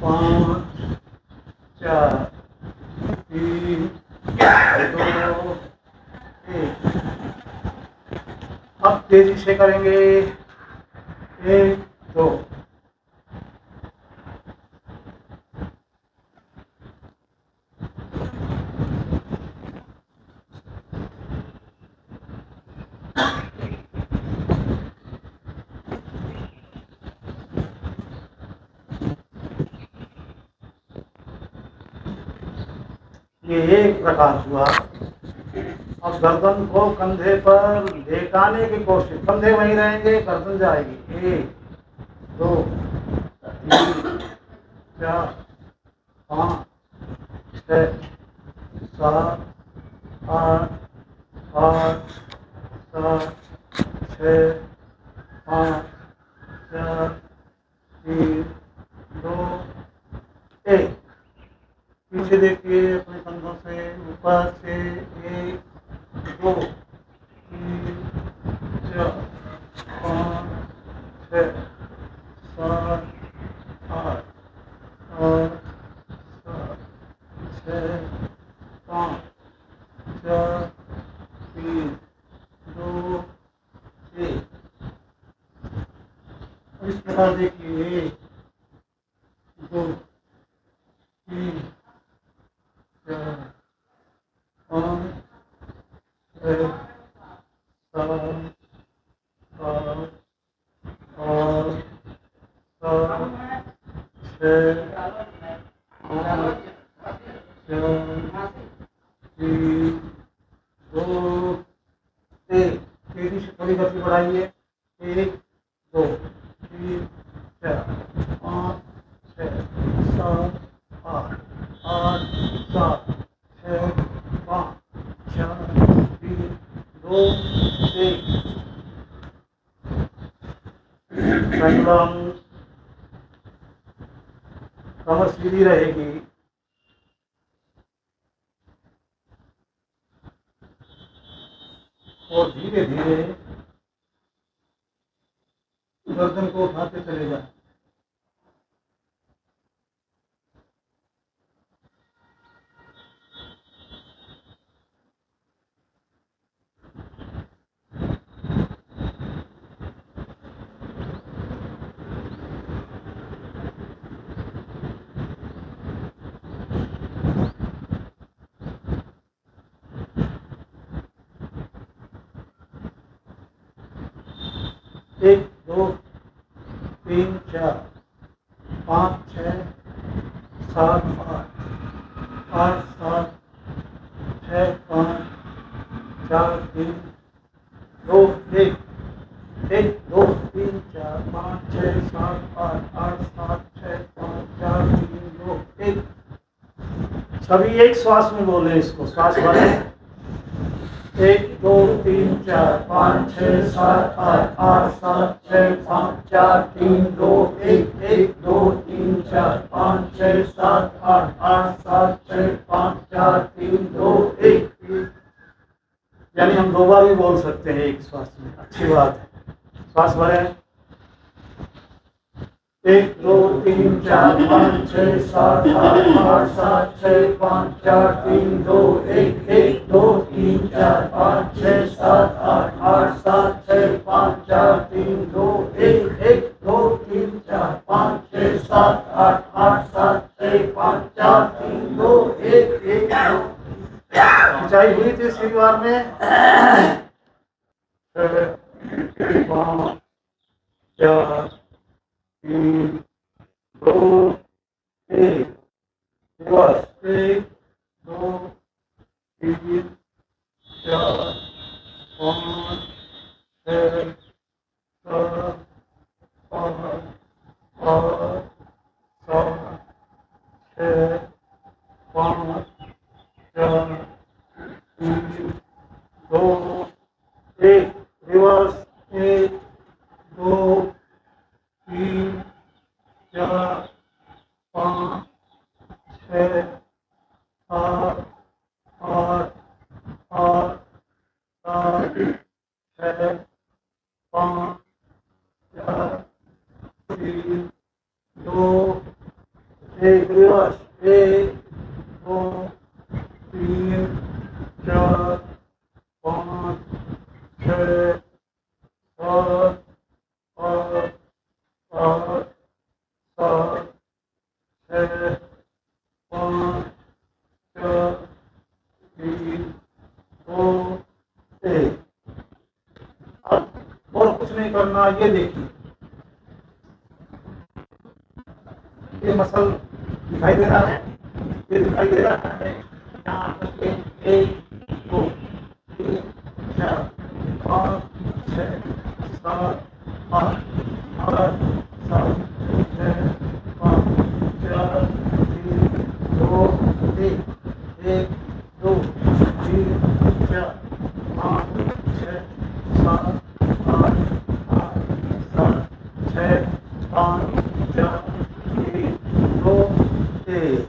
5 4 3 2 1। अब तेजी से करेंगे। 1 2। ये एक प्रकार हुआ। अब गर्दन को कंधे पर लेटाने की कोशिश। कंधे वहीं रहेंगे, गर्दन जाएगी। 1 2 3 4 5 6 7 8 8 7 6 5 4 3 2 1। पीछे देखिए अपने कंधों से, ऊपर से। 1 2 3 4 5 6 7 8 8 7 6 5 4 3 2 1। इस प्रकार देखिए। 1 2 3 4 5 6 7 8 8 7 6 5 4 3 2 1। तेजी से थोड़ी गति बढ़ाइए। 1 2 3 4 5 6 7 8 8 7 6 5 4 3 2 1। पेंडुलम कमर सीधी रहेगी। और धीरे धीरे गर्दन को उठाते चले जाए। एक 2 3 4 5 6 7 8 8 7 6 5 4 3 2 1। 1 2 3 4 5 6 7 8 8 7 6 5 4 3 2 1। सभी एक श्वास में बोले इसको। श्वास भरे। 1 2 3 4 5 6 7 8 8 7 6 5 4 3 2 1। 1 2 3 4 5 6 7 8 8 7 6 5 4 3 2 1। यानी हम 2 बार भी बोल सकते हैं एक श्वास में। अच्छी बात है। श्वास भरे। 1 2 3 4 5 6 7 8 8 7 6 5 4 3 2 1। 1 2 3 4 5 6 7 8 8 7 6 5 4 3 2 1। 1 2 3 4 5 6 7 8 8 7 6 5 4 3 2 1। 1 2। खिंचाई हुई थी शनिवार में। 6 5 4 3 2 1। बस 1 2 3 4 5 6 7 8 8 7 6 5 4 3 2 1। रिवर्स। 1 2 3 4 5 6 8 8 8 7 6 5 4 3 2 एक रिवर्स, 1 2 3 4 5 6 7 8 8 7 6 5 4 3 2 1। अब और कुछ नहीं करना। ये देखिए, ये मसल दिखाई दे रहा है, ये दिखाई दे रहा है। यहाँ तक के 1 2 3 4 5 6 7 8 8 7 6 5 4 3 2 1 1 2 3 4 5 6 7 8 8 7 6 5 4 3 2 1।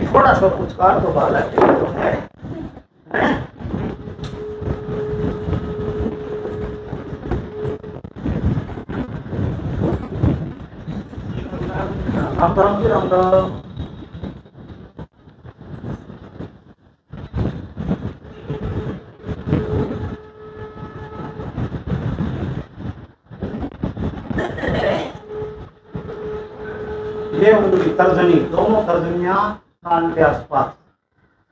थोड़ा सा कुछ कार तो बाला तो है। राम जी राम राम। ये उंगली तर्जनी, दोनों तर्जनियां कान के आसपास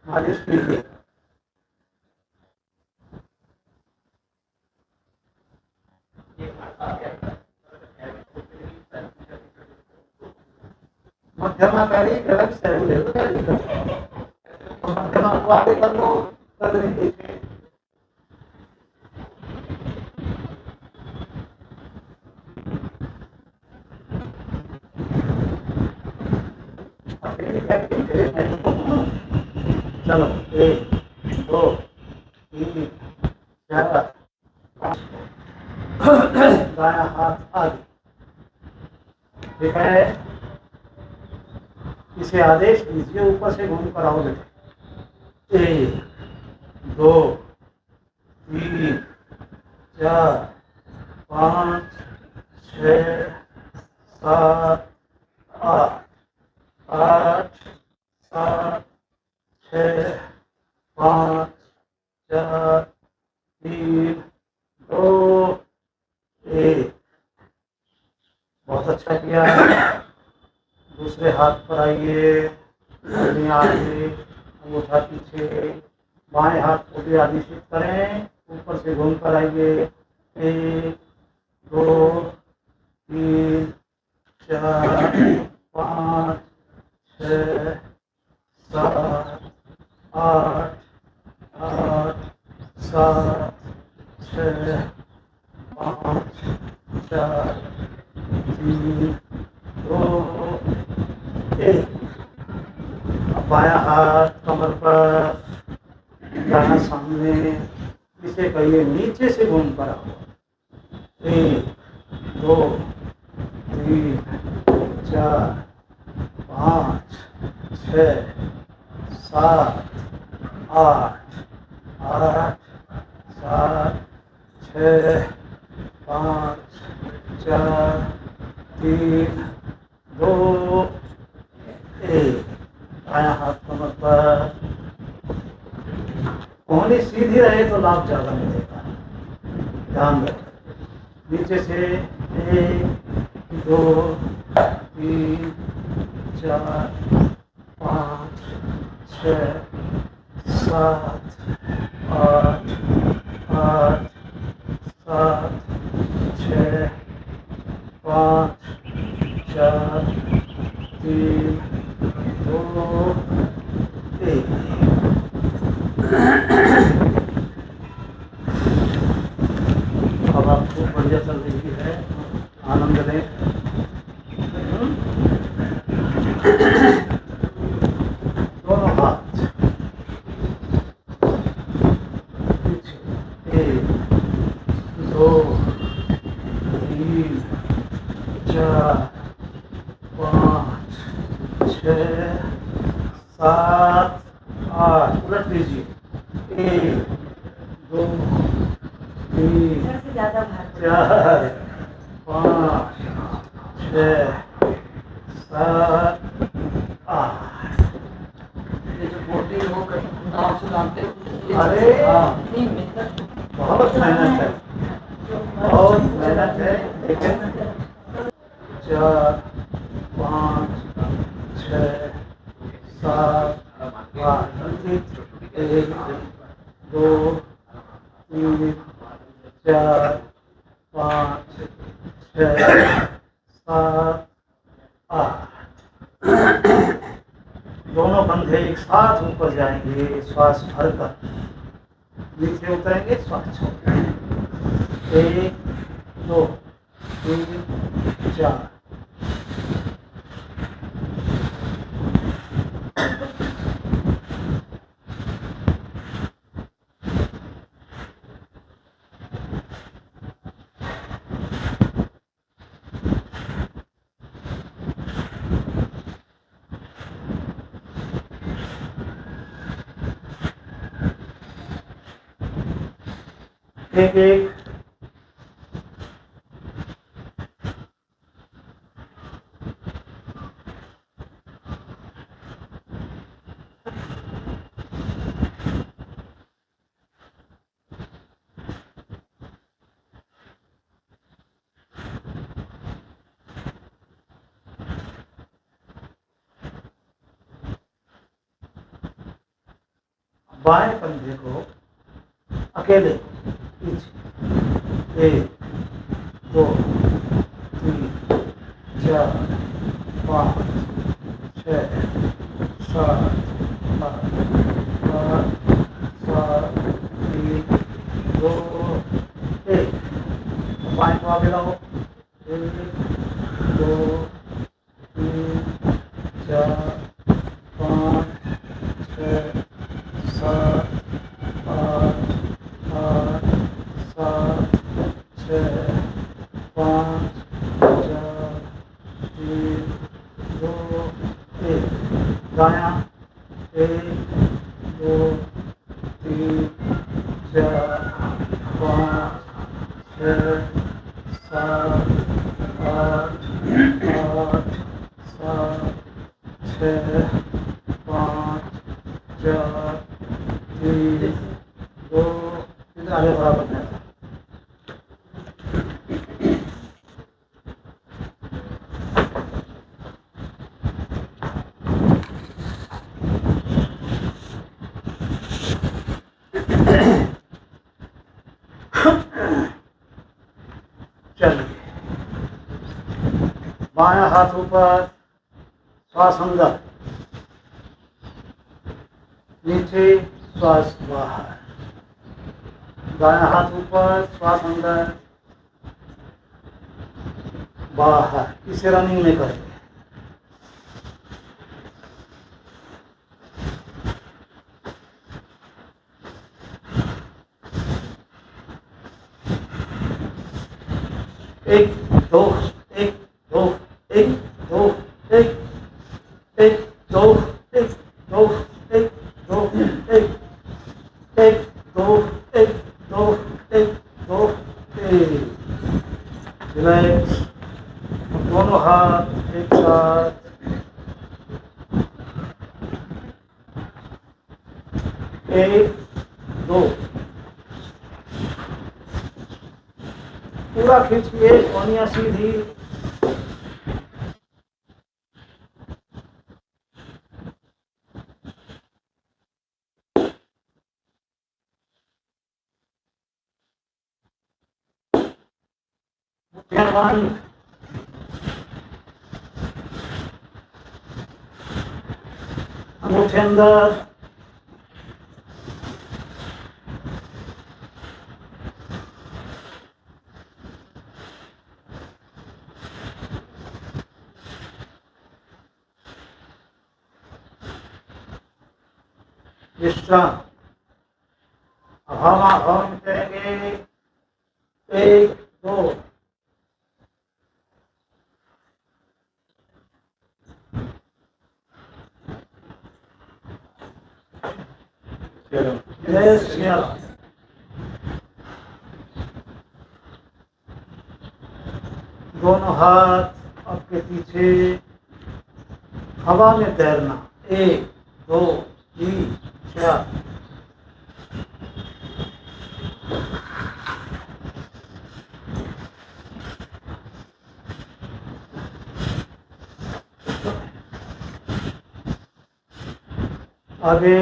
मालिश कीजिए। मध्यमाकारी अलग से मध्यमा को आगे कर लो, तर्जनी देखिए। चलो 1 2 3 4 दायां हाथ आगे, ठीक है। इसे आदेश दीजिए, ऊपर से घूम कर आओ बेटे। 1 2 3 4 5 6 7 8 8 7 6 5 4 3 2 1। बहुत अच्छा किया। दूसरे हाथ पर आइए, आगे, अंगूठा पीछे। बाएं हाथ को भी आदेशित करें, ऊपर से घूम कर आइए। 1 2 3 4 5 6 7 8 8 7 6 5 4 3 2 1। अब बायां हाथ कमर पर, दायां सामने। इसे कहिए नीचे से घूम कर आओ। 1 2 3 4 5 6 7 8 8 7 6 5 4 3 2 1। दायां हाथ कमर पर। कोहनी सीधी रहे तो लाभ ज्यादा मिलेगा, ध्यान रखें। नीचे से 1 2 3 4 5 6 7 8 8 7 6 5 4 3 2 1। अब आपको बढ़िया चल रही है, आनंद लें। दोनों हाथ पीछे। 1 2 3 4 5 6 7 8। उलट दीजिए। 1 2 3 4 5 6 7 8। ये जो बोटी हो नाम से जानते हैं। अरे नहीं मेहनत बहुत मेहनत है, बहुत मेहनत है, लेकिन 4 5 6 7 8 1 2 3 4 5 6 7 8। दोनों कंधे एक साथ ऊपर जाएंगे, श्वास भरकर नीचे उतरेंगे, श्वास छोड़ेंगे। 1 2 3 4। एक एक बाएं कंधे को अकेले पीछे 1 2 3 4 5 6 7 8 7 3 2 1। बाएं को आगे लाओ। 1 2 3 4 5 6 7 8 8 7 6 5 4 3 2 1। दायां 1 2 3 4 5 6 7 8 8 7 6 5 4 3 2। इधर आगे बराबर है। चलिए, बायां हाथ ऊपर, श्वास अंदर, नीचे श्वास बाहर। दायां हाथ ऊपर, श्वास अंदर बाहर। इसे रनिंग में करेंगे। एक दो एक दो एक दो एक एक दो एक दो एक दो एक एक दो एक दो एक दो एक। रिलैक्स। दोनों हाथ एक साथ। एक दो। पूरा खींचिए, कोनियां सीधी। बंद। अंगूठे अंदर। विश्राम। अब हम हवन करेंगे। 1 2। दोनों हाथ आपके पीछे। हवा में तैरना। 1 2 3 4। आगे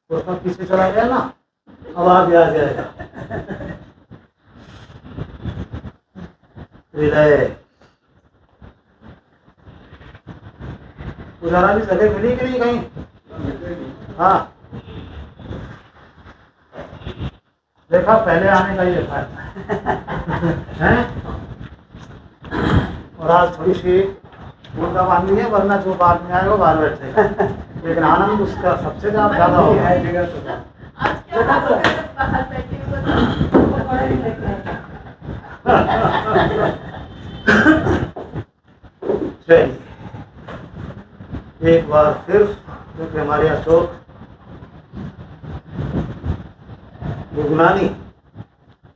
थोड़ा पीछे चला गया ना, अब आगे आ जाएगा। विलय। उजाला की जगह मिली कि नहीं कहीं? हाँ, देखा पहले आने का ही लिखा है। और आज थोड़ी सी मुर्गा बांधी है, वरना जो बाद में आएगा बाहर बैठेगा। लेकिन आनंद उसका सबसे ज्यादा हो गया है। चलिए एक बार फिर, क्योंकि हमारे अशोक गुगनानी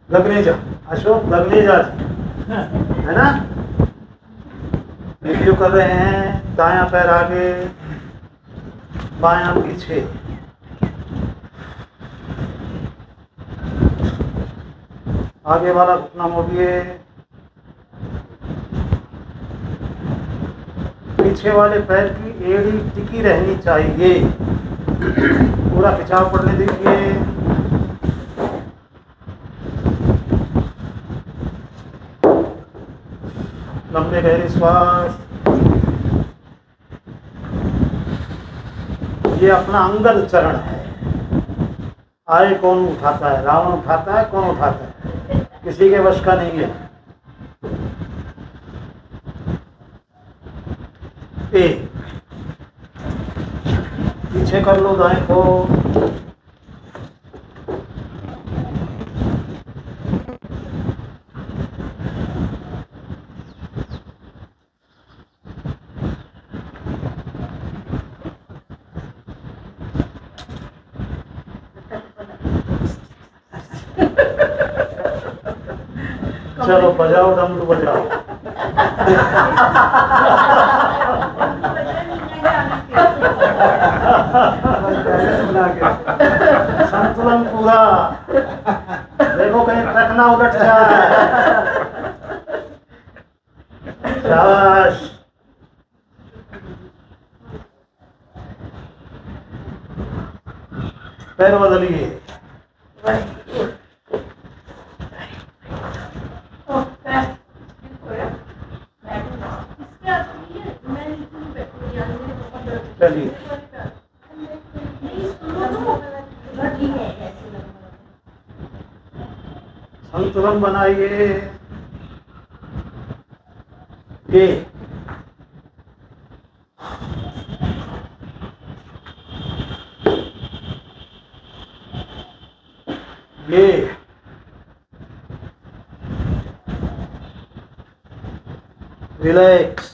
लगनेजा, अशोक लगनेजा है ना, वीडियो कर रहे हैं। दायां पैर आगे, बायां पीछे। आगे वाला घुटना मोड़िए, पीछे वाले पैर की एड़ी टिकी रहनी चाहिए, पूरा खिंचाव पड़ने दीजिए। लंबे गहरे श्वास। ये अपना अंगद चरण है। आए कौन उठाता है? रावण उठाता है? कौन उठाता है? किसी के वश का नहीं है। एक पीछे कर लो दाएं को, चलो बजाओ, डमरू बजाओ। संतुलन पूरा। देखो कहीं ट्रक ना उलट जाए। शाबाश। पैर बदलिए। चलिए संतुलन बनाइए। ये रिलैक्स।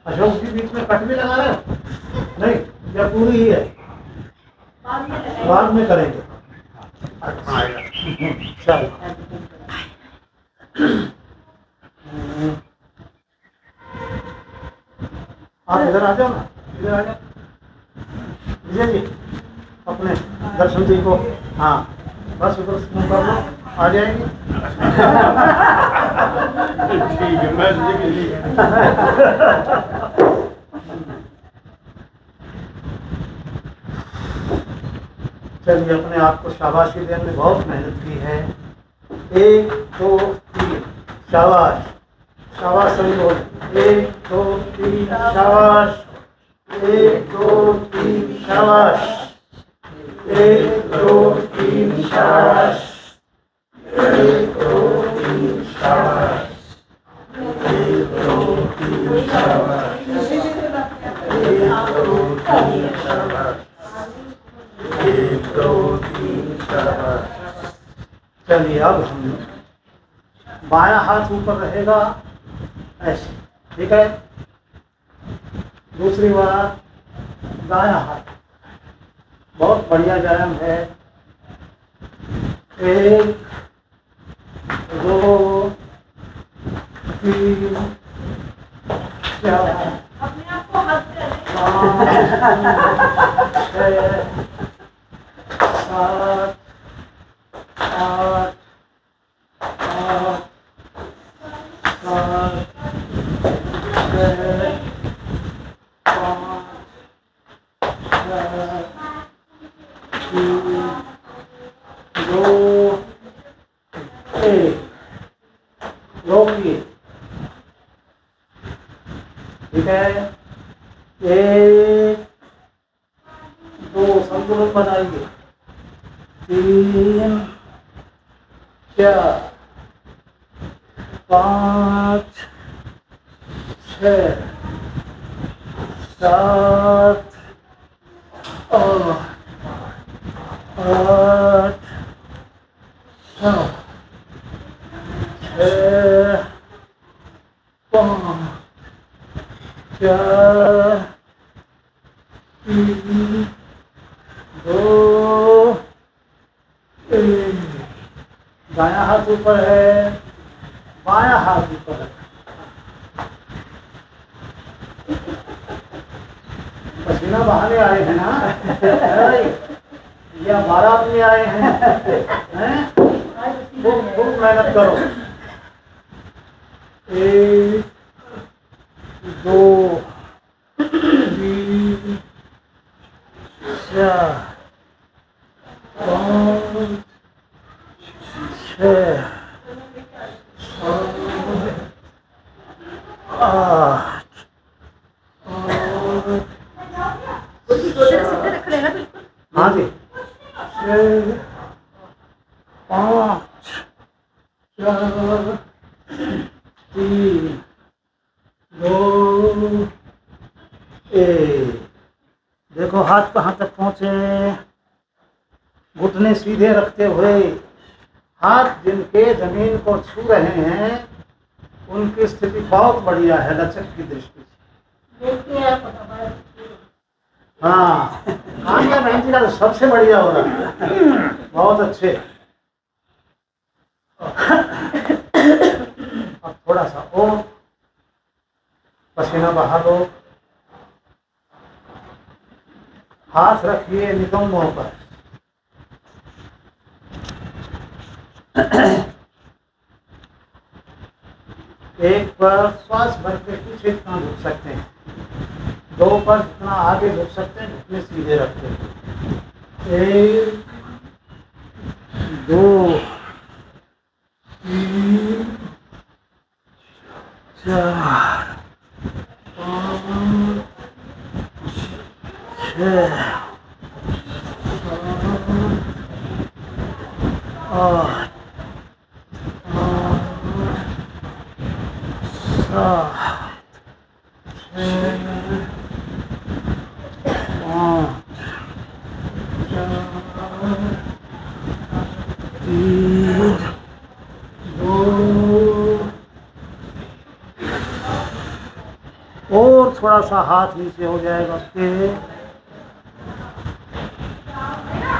अशोक जी बीच में कट भी लगा रहे हो? नहीं, या पूरी ही है? बाद में करेंगे। चलो आप इधर आ जाओ ना, इधर आ जाओ विजय जी, अपने दर्शन जी को। हाँ बस उधर कर लो, आ जाएंगे। ठीक है, मैं चलिए अपने आप को शाबाशी देने में बहुत मेहनत की है। 1 2 3 शाबाश। शाबाश सभी लोग। 1 2 3 शाबाश। 1 2 3 शाबाश। 1 2 3 शाबाश। 1 2 3 शाबाश। 1 2 3 शाबाश। 1 2 3 शाबाश। 1 2 3 शाबाश। चलिए अब हम बायां हाथ ऊपर रहेगा ऐसे, ठीक है। दूसरी बार दायां हाथ, बहुत बढ़िया व्यायाम है। 1 2 3 4 अपने आप को हद कर 5 6 7 8 8 7 6 5 4 3 2 1 रोकिए, ठीक है। 1 2 संतुलन बनाइए, 3 4 5 6 7 8 8 9 6 5 4 3 2 1। दायां हाथ ऊपर है, बायां हाथ ऊपर है। पसीना बहाने आए हैं ना या बारात में आए हैं? खूब मेहनत करो। 1 2 3 4 5 6 7 8 रख लेना बिल्कुल। हाँ जी। 6 5 4 3 2 1। देखो हाथ कहाँ तक पहुँचे। घुटने सीधे रखते हुए हाथ जिनके जमीन को छू रहे हैं उनकी स्थिति बहुत बढ़िया है लचक की दृष्टि से। हाँ, कान्या बहन जी का तो सबसे बढ़िया हो रहा है, बहुत अच्छे। अब थोड़ा सा और पसीना बहा लो। हाथ रखिए नितंबों पर। एक पर श्वास भर के पीछे इतना झुक सकते हैं, 2 पर जितना आगे झुक सकते हैं घुटने सीधे रखते हैं। 1 2 3 4 5 6 7 और थोड़ा सा हाथ नीचे हो जाएगा फिर।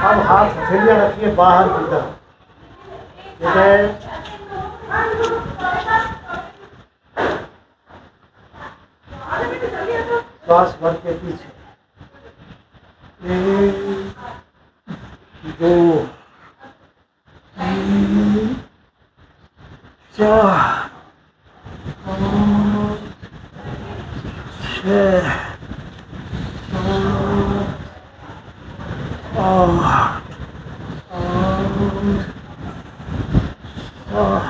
अब हाथ हथेलियां रखिए बाहर की तरफ, ठीक है। श्वास भर के पीछे। 1 2 3 4 5 6 7 8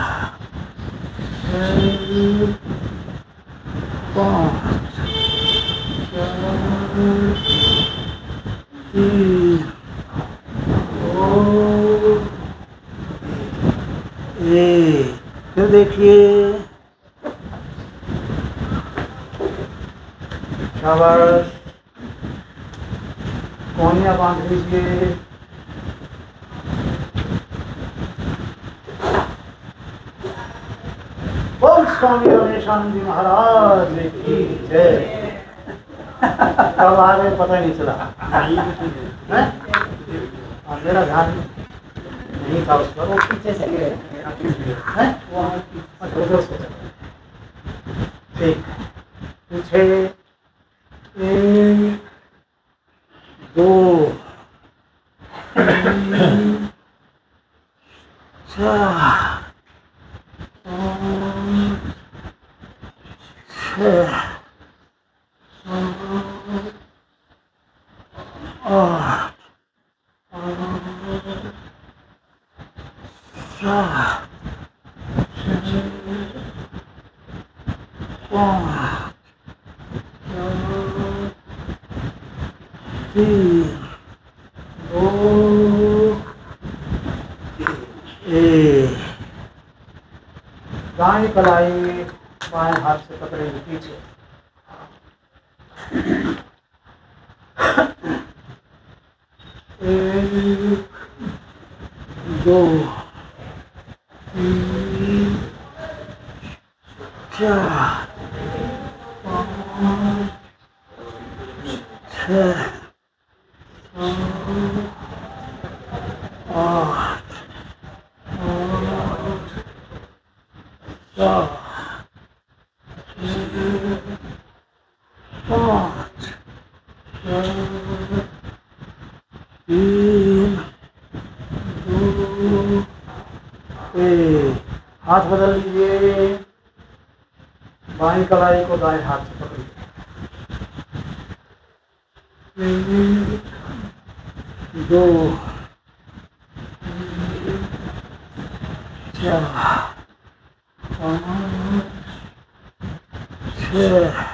फिर देखिए, शाबाश। कोहनियाँ बांध लीजिए। स्वामी रमेशानंद जी महाराज की जय। कब आ गए पता ही नहीं चला। हैं? हाँ, मेरा ध्यान नहीं था उस पर। वो पीछे से गए हैं? वहाँ अच्छा, उधर से चला। ठीक है। पीछे 1 2 3 4 5 6 8 7 3 2 1। दाएं कलाई बाएं हाथ से पकड़ेंगे पीछे। 1 2 3 4 5 6 7 8 5 3 2 1। हाथ बदल लीजिए। बाएं कलाई को दाएं हाथ से पकड़िए। 1 2 4 5 6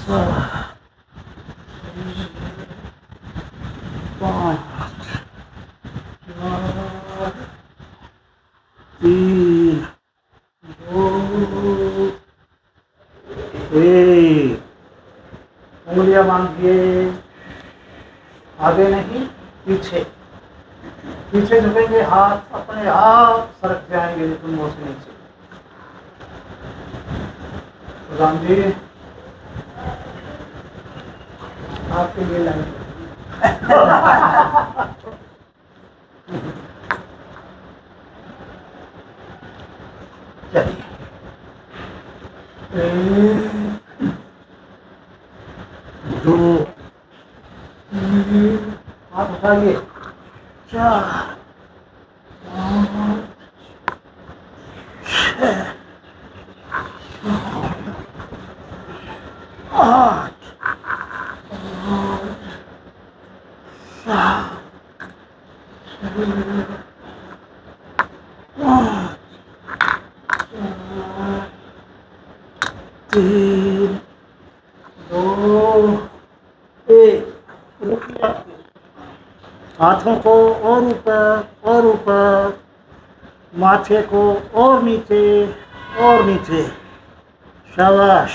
7 5 4 3 2 1। उंगलियां बांधिए। आगे नहीं, पीछे। पीछे झुकेंगे, हाथ अपने आप सरक जाएंगे निकुंभों से नीचे। राम जी आपके लिए लाइन चलिए। 1 2 3 हाथ उठाइए। 4 5 6 8 7 5 3 2 1। हाथों को और ऊपर, माथे को और नीचे। शाबाश।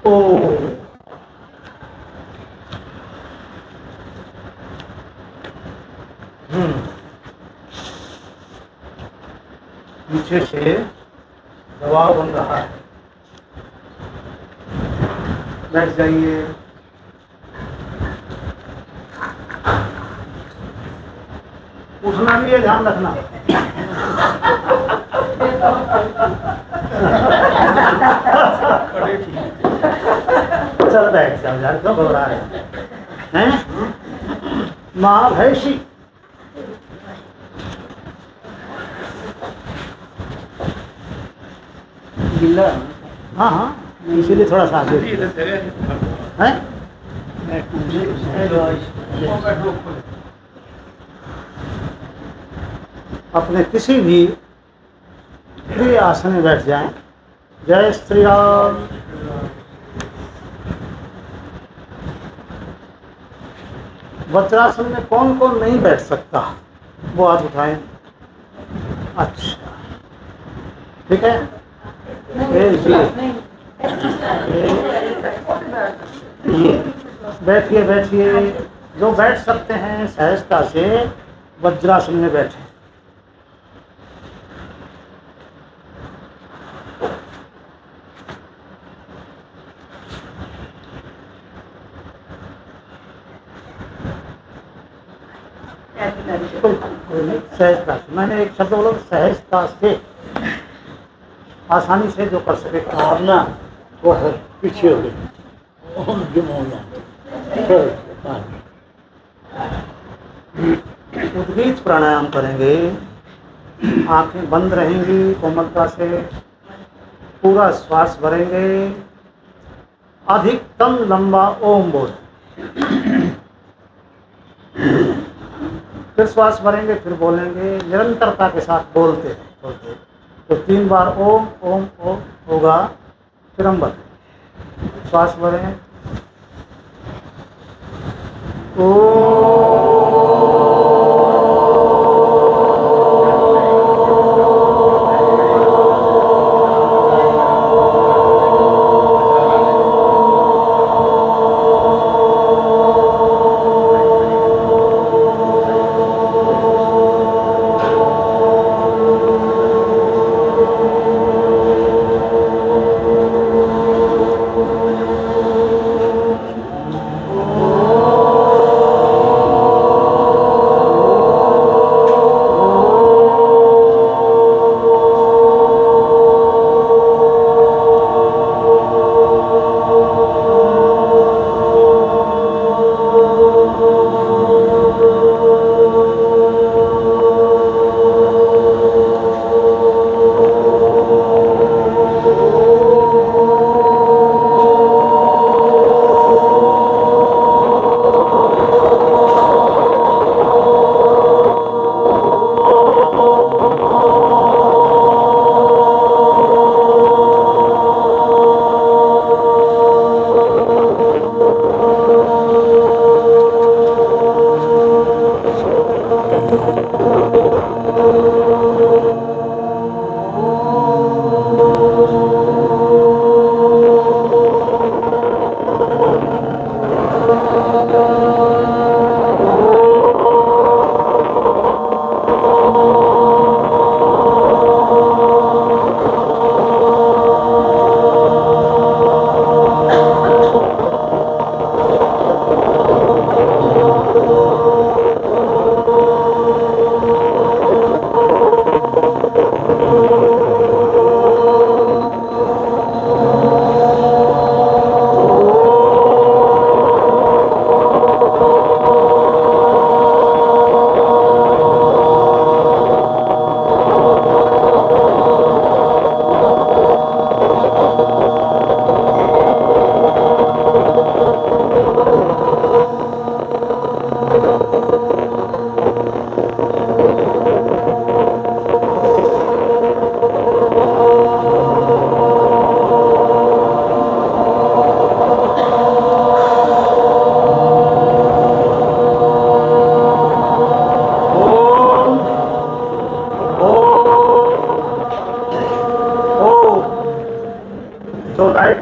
ओ पीछे से दबाव बन रहा है। बैठ जाइए। उठना भी है, ध्यान रखना। चल बैठ जाओ यार, क्यों घबरा रहे हैं? महाभैषी गिल्ला हाँ हाँ, इसीलिए थोड़ा सा आगे हैं। अपने किसी भी प्रिय आसन में बैठ जाएं। जय श्री राम। वज्रासन में कौन कौन नहीं बैठ सकता, वो हाथ उठाएं। अच्छा, ठीक है। ये बैठिए बैठिए, जो बैठ सकते हैं सहजता से वज्रासन में बैठे। सहजता से, मैंने एक शब्द बोला सहजता से, आसानी से जो कर सके। भावना वो है पीछे हो गई। उद्गीत प्राणायाम करेंगे, आंखें बंद रहेंगी, कोमलता से पूरा श्वास भरेंगे, अधिकतम लंबा ओम बोल, फिर श्वास भरेंगे, फिर बोलेंगे, निरंतरता के साथ बोलते बोलते। तो 3 बार ओम ओम ओम होगा, फिर हम बोलें, श्वास भरें,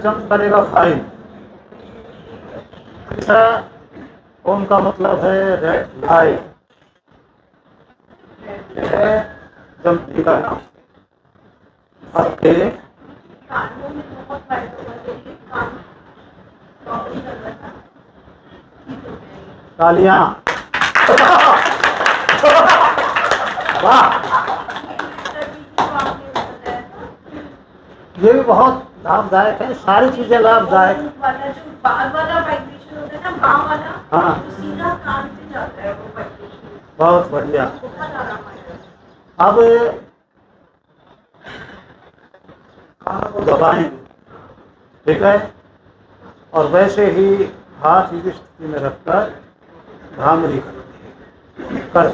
जंप करेगा 5। तीसरा ओम का मतलब है रेड लाइट, जंप का नाम। आपके तालियां। वाह, ये भी बहुत लाभदायक है, सारी चीजें लाभदायक। हाँ, बहुत बढ़िया। अब कान को दबाएं, ठीक है, और वैसे ही हाथ इस स्थिति में रखकर भ्रामरी कर।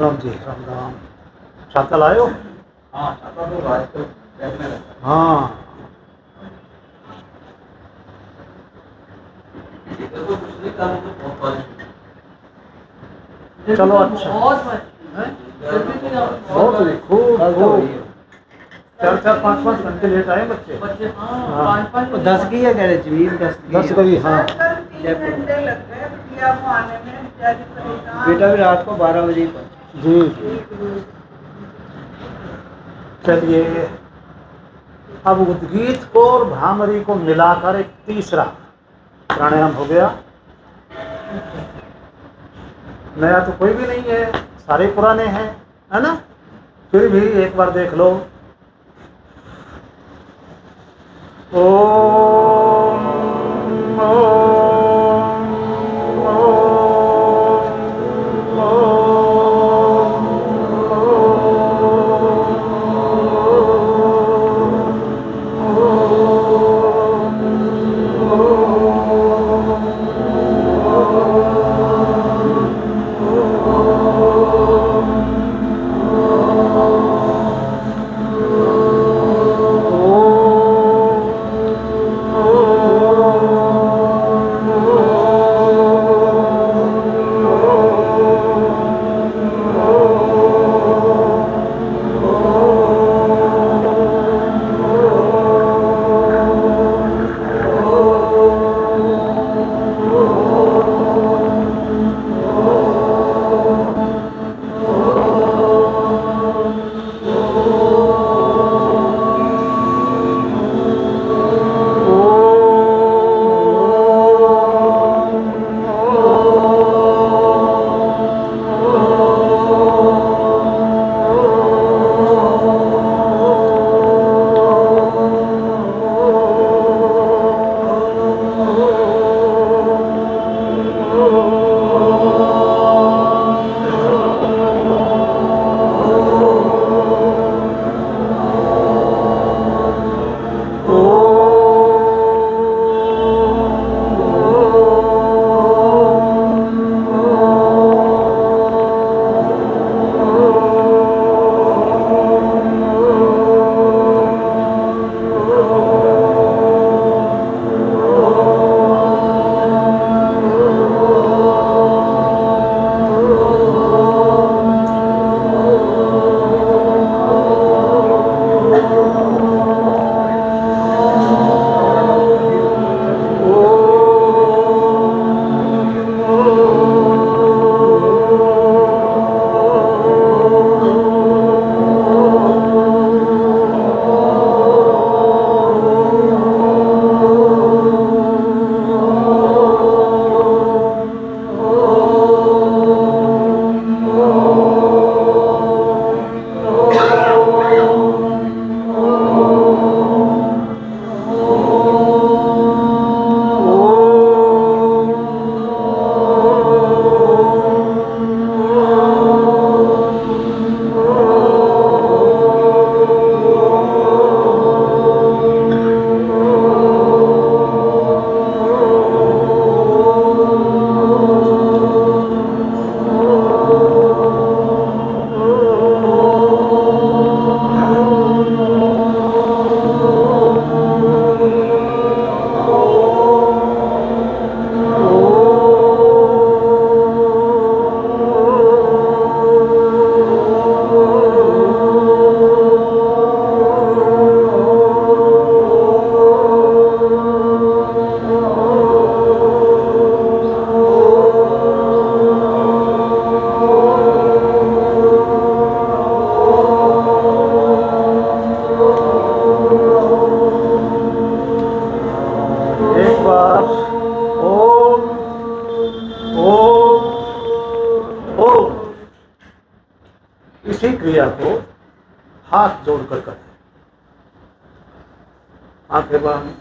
राम जी, राम राम। छाता लाए हो? हाँ छाता तो रात को बैग में रखा हाँ। देखो कुछ नहीं कल तो बहुत बारिश चलो अच्छा। बहुत बारिश हैं? गर्मी थी ना, बहुत हुई, खूब कल तो खूब। हुई है। 4-4 5-5 घंटे लेट आए बच्चे। बच्चे हाँ हाँ। 5-5 वो 10 की है कह रहे जमीन 10 की 10 गई, हाँ। कल 3 घंटे लग गए बिटिया को आने में, बेचारी परेशान। बेटा भी रात को 12 बजे ही पहुंचा। जी जी। चलिए, अब उद्गीत को और भ्रामरी को मिलाकर एक तीसरा प्राणायाम हो गया। नया तो कोई भी नहीं है, सारे पुराने हैं, है ना? फिर भी एक बार देख लो। ओम ओम ओम इसी क्रिया को हाथ जोड़कर करें। आंखें बंद।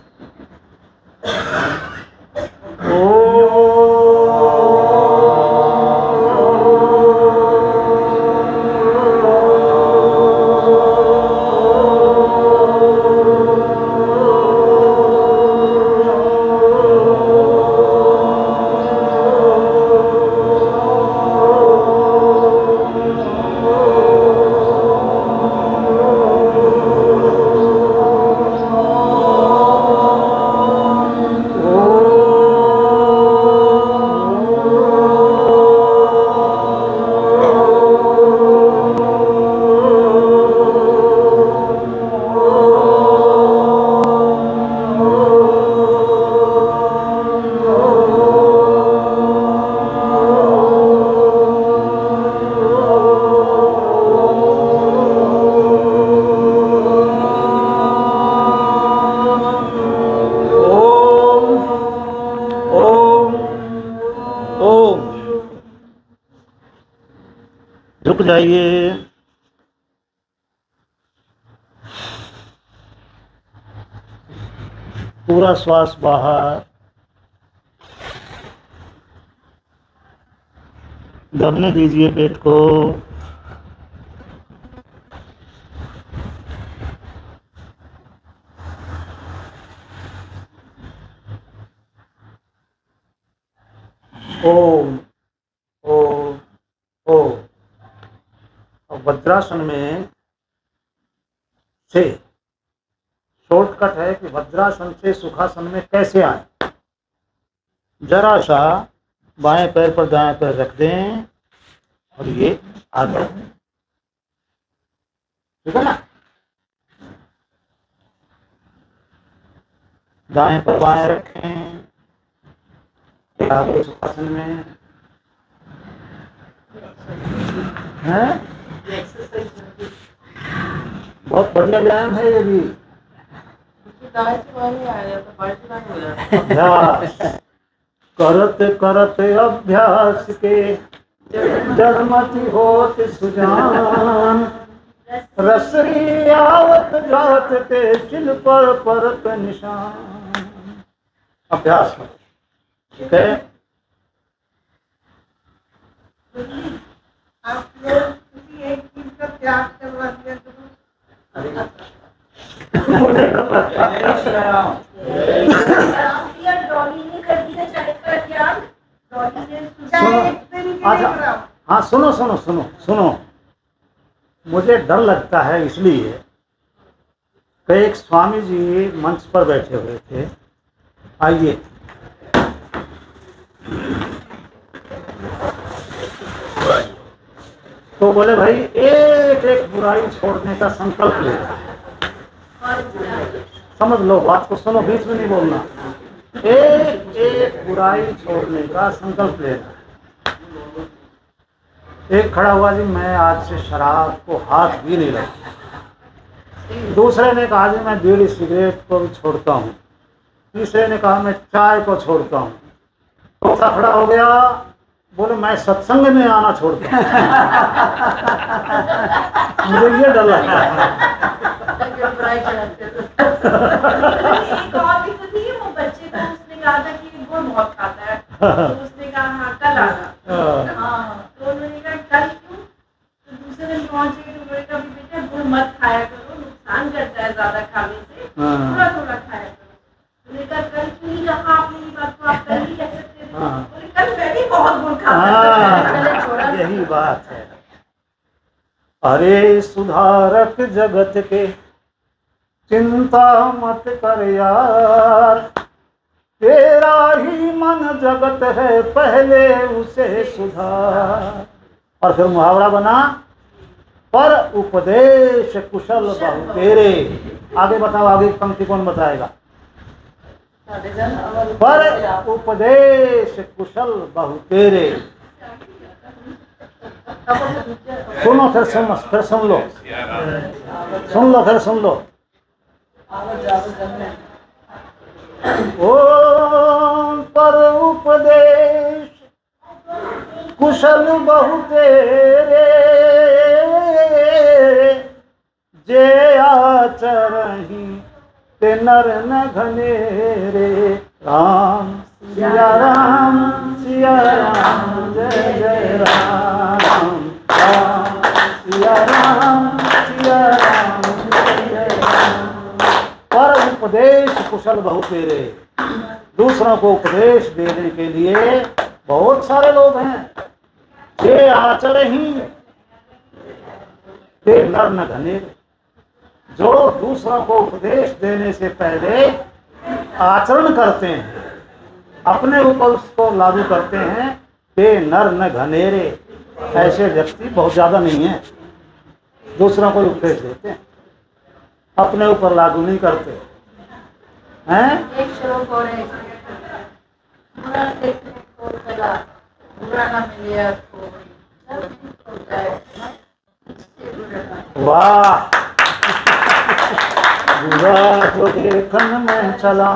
जाइए। पूरा श्वास बाहर, दबने दीजिए पेट को। ओम ओम ओम। और वज्रासन में से शॉर्टकट है कि वज्रासन से सुखासन में कैसे आए। जरा सा बाएं पैर पर दाएं पैर रख दें और ये आगे, ठीक है ना। दाएं पर बाएं रखें, आगे सुखासन में है। बहुत बढ़िया व्यायाम है ये भी। अभ्यास करते करते अभ्यास के जड़मति होत सुजान, रसरी आवत जात ते चिल पर परत निशान। अभ्यास में ठीक है। आप लोग किसी एक चीज का त्याग करवा दिया करो। डॉली ने कर दिया चाय का त्याग। डॉली ने चाय अच्छा, हाँ सुनो सुनो सुनो सुनो, मुझे डर लगता है इसलिए कि एक स्वामी जी मंच पर बैठे हुए थे। आइए, तो बोले भाई एक एक बुराई छोड़ने का संकल्प ले। समझ लो बात को, सुनो, बीच में नहीं बोलना। एक एक बुराई छोड़ने का संकल्प लेना। एक खड़ा हुआ जी मैं आज से शराब को हाथ भी नहीं रखता। दूसरे ने कहा जी मैं बीड़ी सिगरेट को भी छोड़ता हूँ। तीसरे ने कहा मैं चाय को छोड़ता हूँ। चौथा खड़ा हो गया, बोले मैं सत्संग में आना छोड़ता हूँ। मुझे ये डर लगता है। एक और भी तो थी, वो बच्चे को उसने कहा था कि गुड़ बहुत खाता है, तो उसने कहा हाँ कल आना। हाँ, तो उन्होंने कहा कल क्यों? तो दूसरे दिन पहुंचे तो उन्होंने कहा बेटा गुड़ मत खाया करो, नुकसान करता है ज्यादा खाने से, थोड़ा थोड़ा खाया करो। उन्होंने कहा कल क्यों नहीं कहा आपने ये बात, तो आप कल ही कह सकते थे। बोले कल मैं भी बहुत गुड़ खाता था। यही बात है। अरे सुधारक जगत के चिंता मत कर यार, तेरा ही मन जगत है पहले उसे सुधार। और फिर मुहावरा बना, पर उपदेश कुशल बहु तेरे। आगे बताओ, आगे पंक्ति कौन बताएगा? पर उपदेश कुशल बहु तेरे। सुनो फिर सुनो, फिर सुन लो, सुन लो, फिर सुन लो। ओम पर उपदेश कुशल बहु तेरे, जे आचरहि ते नर न घनेरे। राम सिया राम सिया राम, जय जय राम। राम सिया राम सिया राम, जय जय राम। पर उपदेश कुशल बहु तेरे। दूसरों को उपदेश देने के लिए बहुत सारे लोग हैं। ये आचरहि ते नर न घनेरे। जो दूसरों को उपदेश देने से पहले आचरण करते हैं, अपने ऊपर उसको लागू करते हैं, ते नर न घनेरे। ऐसे व्यक्ति बहुत ज्यादा नहीं है। दूसरों को उपदेश देते हैं, अपने ऊपर लागू नहीं करते हैं। एक श्लोक और है, बुरा देखने को चला, बुरा ना मिले आपको, सब ठीक हो जाए। वाह, बुरा को देखन में चला,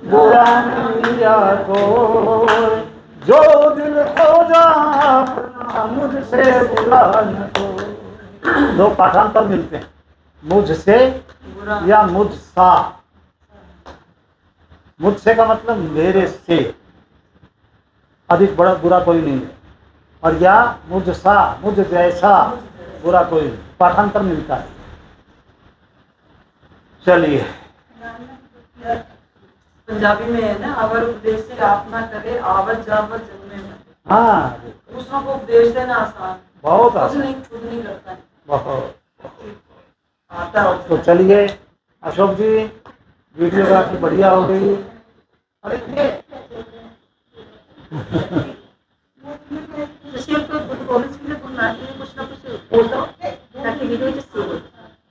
बुरा मिल लिया को, जो दिल को जा अपना मुझसे बुरा न कोई। दो पाठांतर मिलते हैं, मुझसे या मुझसा। मुझसे का मतलब मेरे से अधिक बड़ा बुरा कोई नहीं है, और या मुझसा मुझ जैसा बुरा कोई नहीं, पाठांतर मिलता है। चलिए, पंजाबी में है ना, अवर उपदेश से आप ना करे आवत जावत जन्मे में। हाँ दूसरों को उपदेश देना आसान, बहुत खुद आसान, नहीं करता है। बहुत। आता है तो चलिए अशोक जी, वीडियोग्राफी बढ़िया हो गई। अरे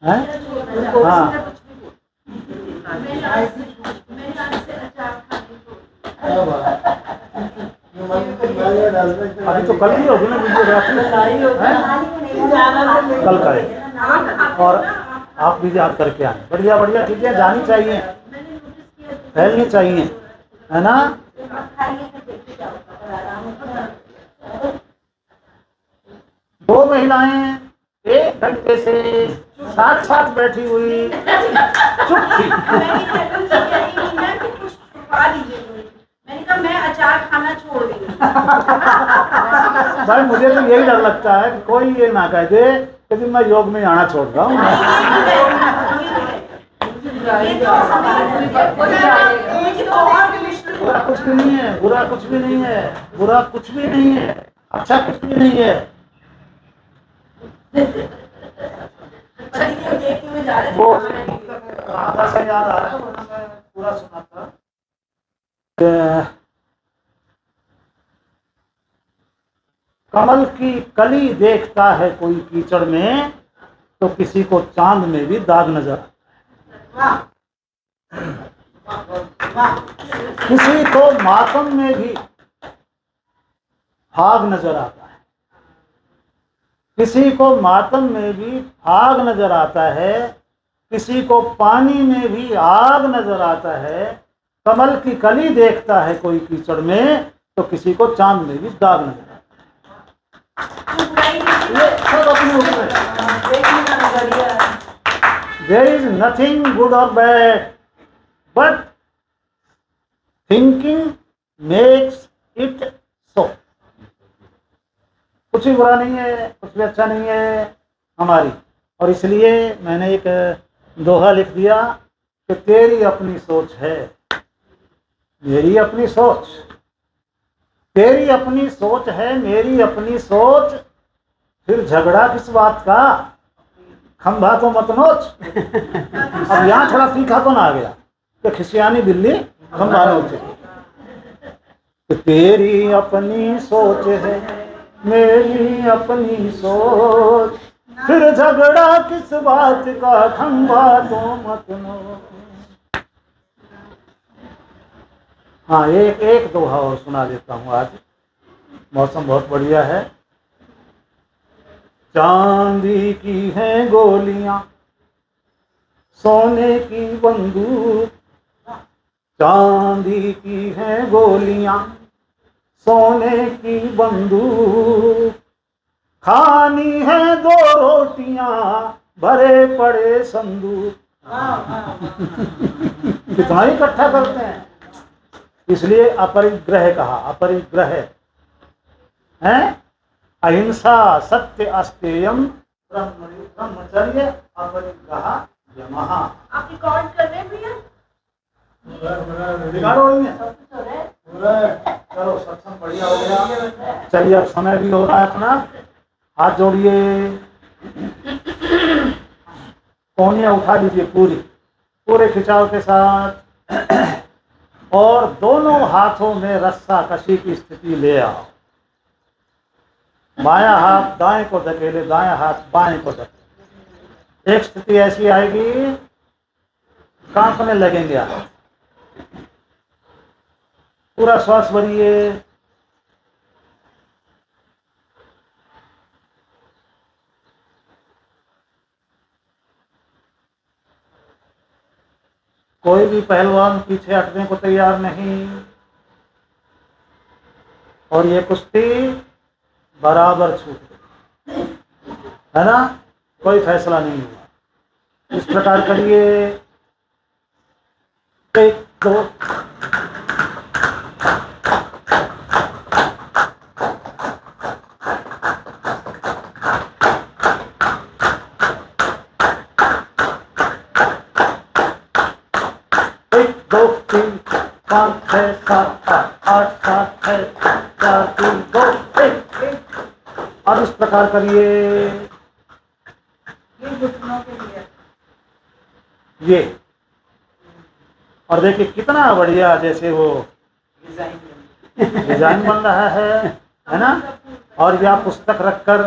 हैं? हाँ अभी तो कल ही होगी ना वीडियोग्राफी, कल करें। और आप भी याद करके आए, बढ़िया बढ़िया चीजें जानी चाहिए, फैलनी चाहिए, है ना। दो महिलाएं एक घंटे से साथ साथ बैठी हुई चुप थी। मैंने कहा मैं अचार खाना छोड़ रही हूँ। भाई मुझे तो यही डर लगता है कि कोई ये ना कह दे कि मैं योग में आना छोड़ रहा हूँ। बुरा कुछ भी नहीं है, बुरा कुछ भी नहीं है, बुरा कुछ भी नहीं है, अच्छा कुछ भी नहीं है। वो आधा सा याद आ रहा है, वरना मैं पूरा सुना था। कमल की कली देखता है कोई कीचड़ में, तो किसी को चांद में भी दाग नजर आता है। किसी को मातम में भी फाग नजर आता है, किसी को मातम में भी फाग नजर आता है, किसी को पानी में भी आग नजर आता है। कमल की कली देखता है कोई कीचड़ में, तो किसी को चांद में भी दाग नजर आता है। ये सब अपने ऊपर है। There is nothing good or bad, but thinking makes it so. कुछ भी बुरा नहीं है, कुछ भी अच्छा नहीं है हमारी। और इसलिए मैंने एक दोहा लिख दिया कि तेरी अपनी सोच है, मेरी अपनी सोच, तेरी अपनी सोच है, मेरी अपनी सोच, फिर झगड़ा किस बात का, खंभा तो मत नोच। अब यहाँ थोड़ा तीखा तो ना आ गया कि खिसियानी बिल्ली खंभा नोचे। तो तेरी अपनी सोच है, मेरी अपनी सोच, फिर झगड़ा किस बात का, खंभा तो मत नोच। हाँ, एक दोहा और सुना देता हूँ आज, मौसम बहुत बढ़िया है। चांदी की हैं गोलियां, सोने की बंदूक, चांदी की हैं गोलियां, सोने की बंदूक, खानी है दो रोटियां, भरे पड़े संदूक। कितना ही इकट्ठा करते हैं, इसलिए अपरिग्रह कहा। अपरिग्रह है अहिंसा, सत्य, अस्तेयम, ब्रह्मचर्य, अपरिग्रह, यमः। आप रिकॉर्ड कर रहे हैं भैया? रिकॉर्ड हो रही है? चलो सत्संग बढ़िया हो गया। चलिए अब समय भी हो रहा है अपना, हाथ जोड़िए, कोहनियां उठा लीजिए पूरे खिंचाव के साथ, और दोनों हाथों में रस्सा कशी की स्थिति ले आओ। बायां हाथ दाएं को धकेले, दायां हाथ बाएं को धकेले। एक स्थिति ऐसी आएगी कांपने लगेंगे आप। पूरा श्वास भरिए, कोई भी पहलवान पीछे हटने को तैयार नहीं। और ये कुश्ती बराबर छूट गई, है ना, कोई फैसला नहीं हुआ। इस प्रकार करिए, 1 2 1 2 3 5 6 7 8 7 6 4 3 2 1। अब इस प्रकार करिए, ये घुटनों के लिए। ये, और देखिए कितना बढ़िया जैसे वो डिजाइन बन रहा है ना। और ये आप पुस्तक रखकर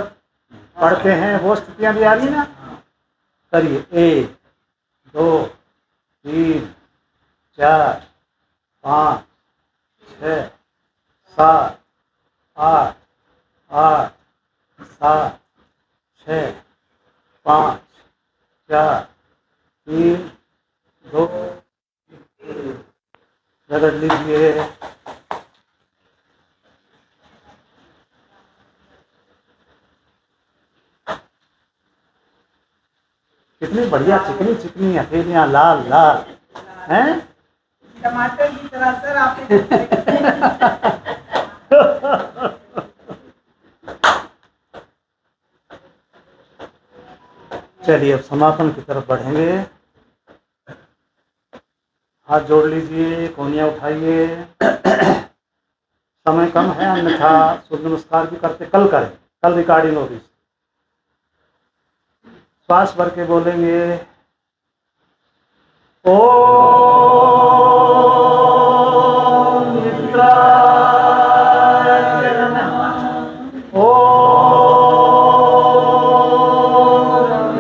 पढ़ते हैं, वो स्थितियां भी आ रही ना। करिए 1 2 3 4 5 6 7 8 8 7 6 5 4 3 2 रगड़ लीजिए। कितनी बढ़िया चिकनी चिकनी हथेलियां, लाल लाल हैं। टमाटर की तरह सर आपने चलिए अब समापन की तरफ बढ़ेंगे। हाथ जोड़ लीजिए, कोहनियाँ उठाइए। समय कम है, अन्यथा सूर्य नमस्कार भी करते कल करें, कल रिकॉर्डिंग होगी। श्वास भर के बोलेंगे ओम मित्राय नमः, ओम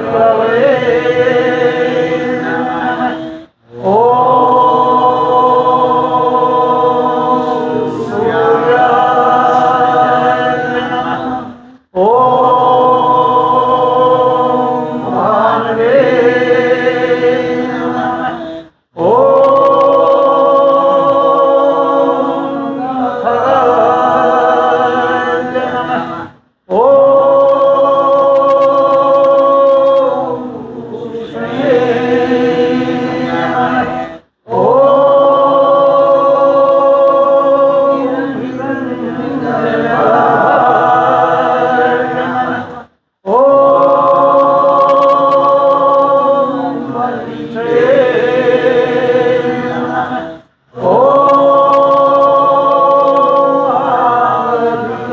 रवये नमः, ओम सूर्याय नमः, ओम भानवे नमः, ओम खगाय नमः, ओम कृष्णे नमः, ओम हिरण्यगर्भाय नमः, ओम मरीचे नमः, ओम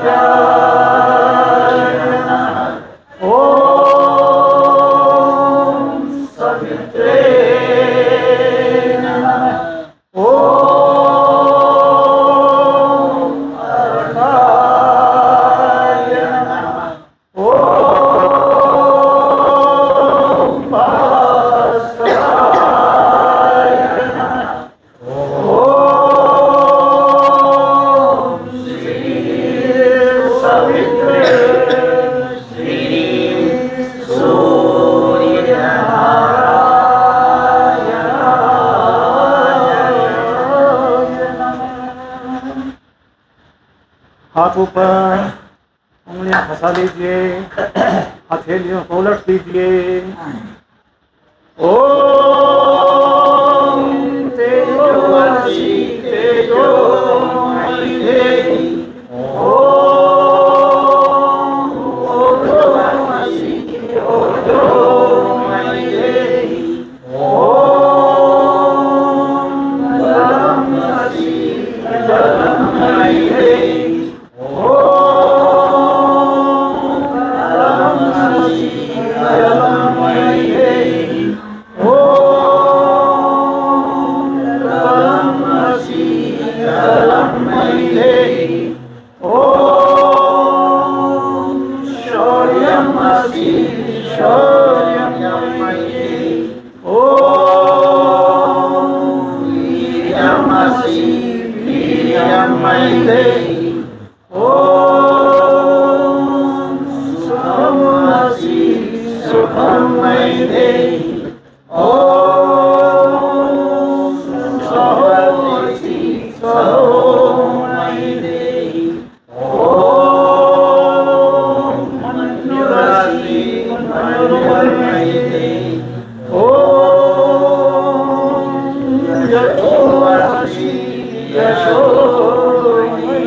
आदित्याय नमः, ओम सवित्रे नमः, ओम अर्काय नमः, ओम भास्कराय नमः, ओम श्री सवित्रे श्री सूर्यनारायणाय नमः। हाथ ऊपर, उंगलियां फंसा लीजिए, हथेलियों को उलट दीजिए। ओम तेजोमसि तेजोमयि देहि, ओम ओजोमसि ओजोमयि देहि, ओम जलमसि जलमयि देहि, ओम जलमसि जलमयि देहि, ओम जलमसि जलमयि देहि, ओम शौर्यमसि शौर्यमयि देहि, ओम वीर्यमसि वीर्यमयि देहि, ओम सुखमसि सुखमयि देहि, ओम सहोमसि सहोमयि देहि, ओम उर्वशी यशोमयी।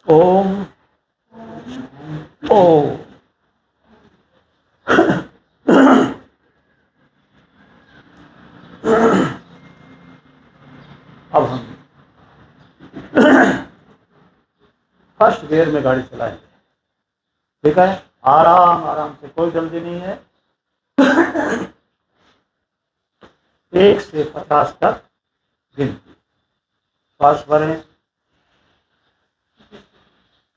ओम ओम। अब हम फर्स्ट गियर में गाड़ी चलाएंगे, ठीक है? आराम आराम से, कोई जल्दी नहीं है। 1 से 50 तक गिनती। श्वास भरें।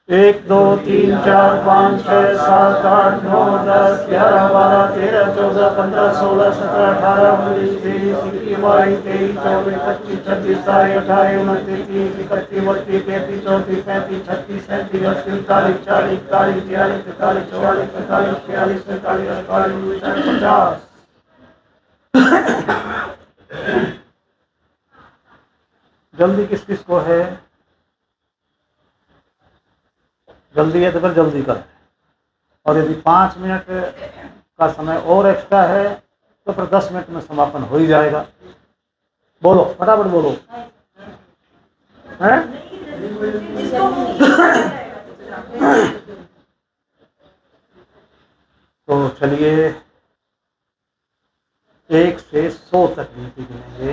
1 2 3 4 5 6 7 8 9 10 11 12 13 14 15 16 17 18 19 20 21 22 23 24 25 26 27 28 29 30 31 32 33 34 35 36 37 38 39 40 41 42 43 44 45 46 47 48 49 50। जल्दी किस किस को है? जल्दी है तो फिर जल्दी कर। और यदि 5 मिनट का समय और एक्स्ट्रा है तो फिर 10 मिनट में समापन हो ही जाएगा। बोलो, फटाफट बोलो। हैं? तो चलिए 1 से 100 तक गिनती गिनेंगे।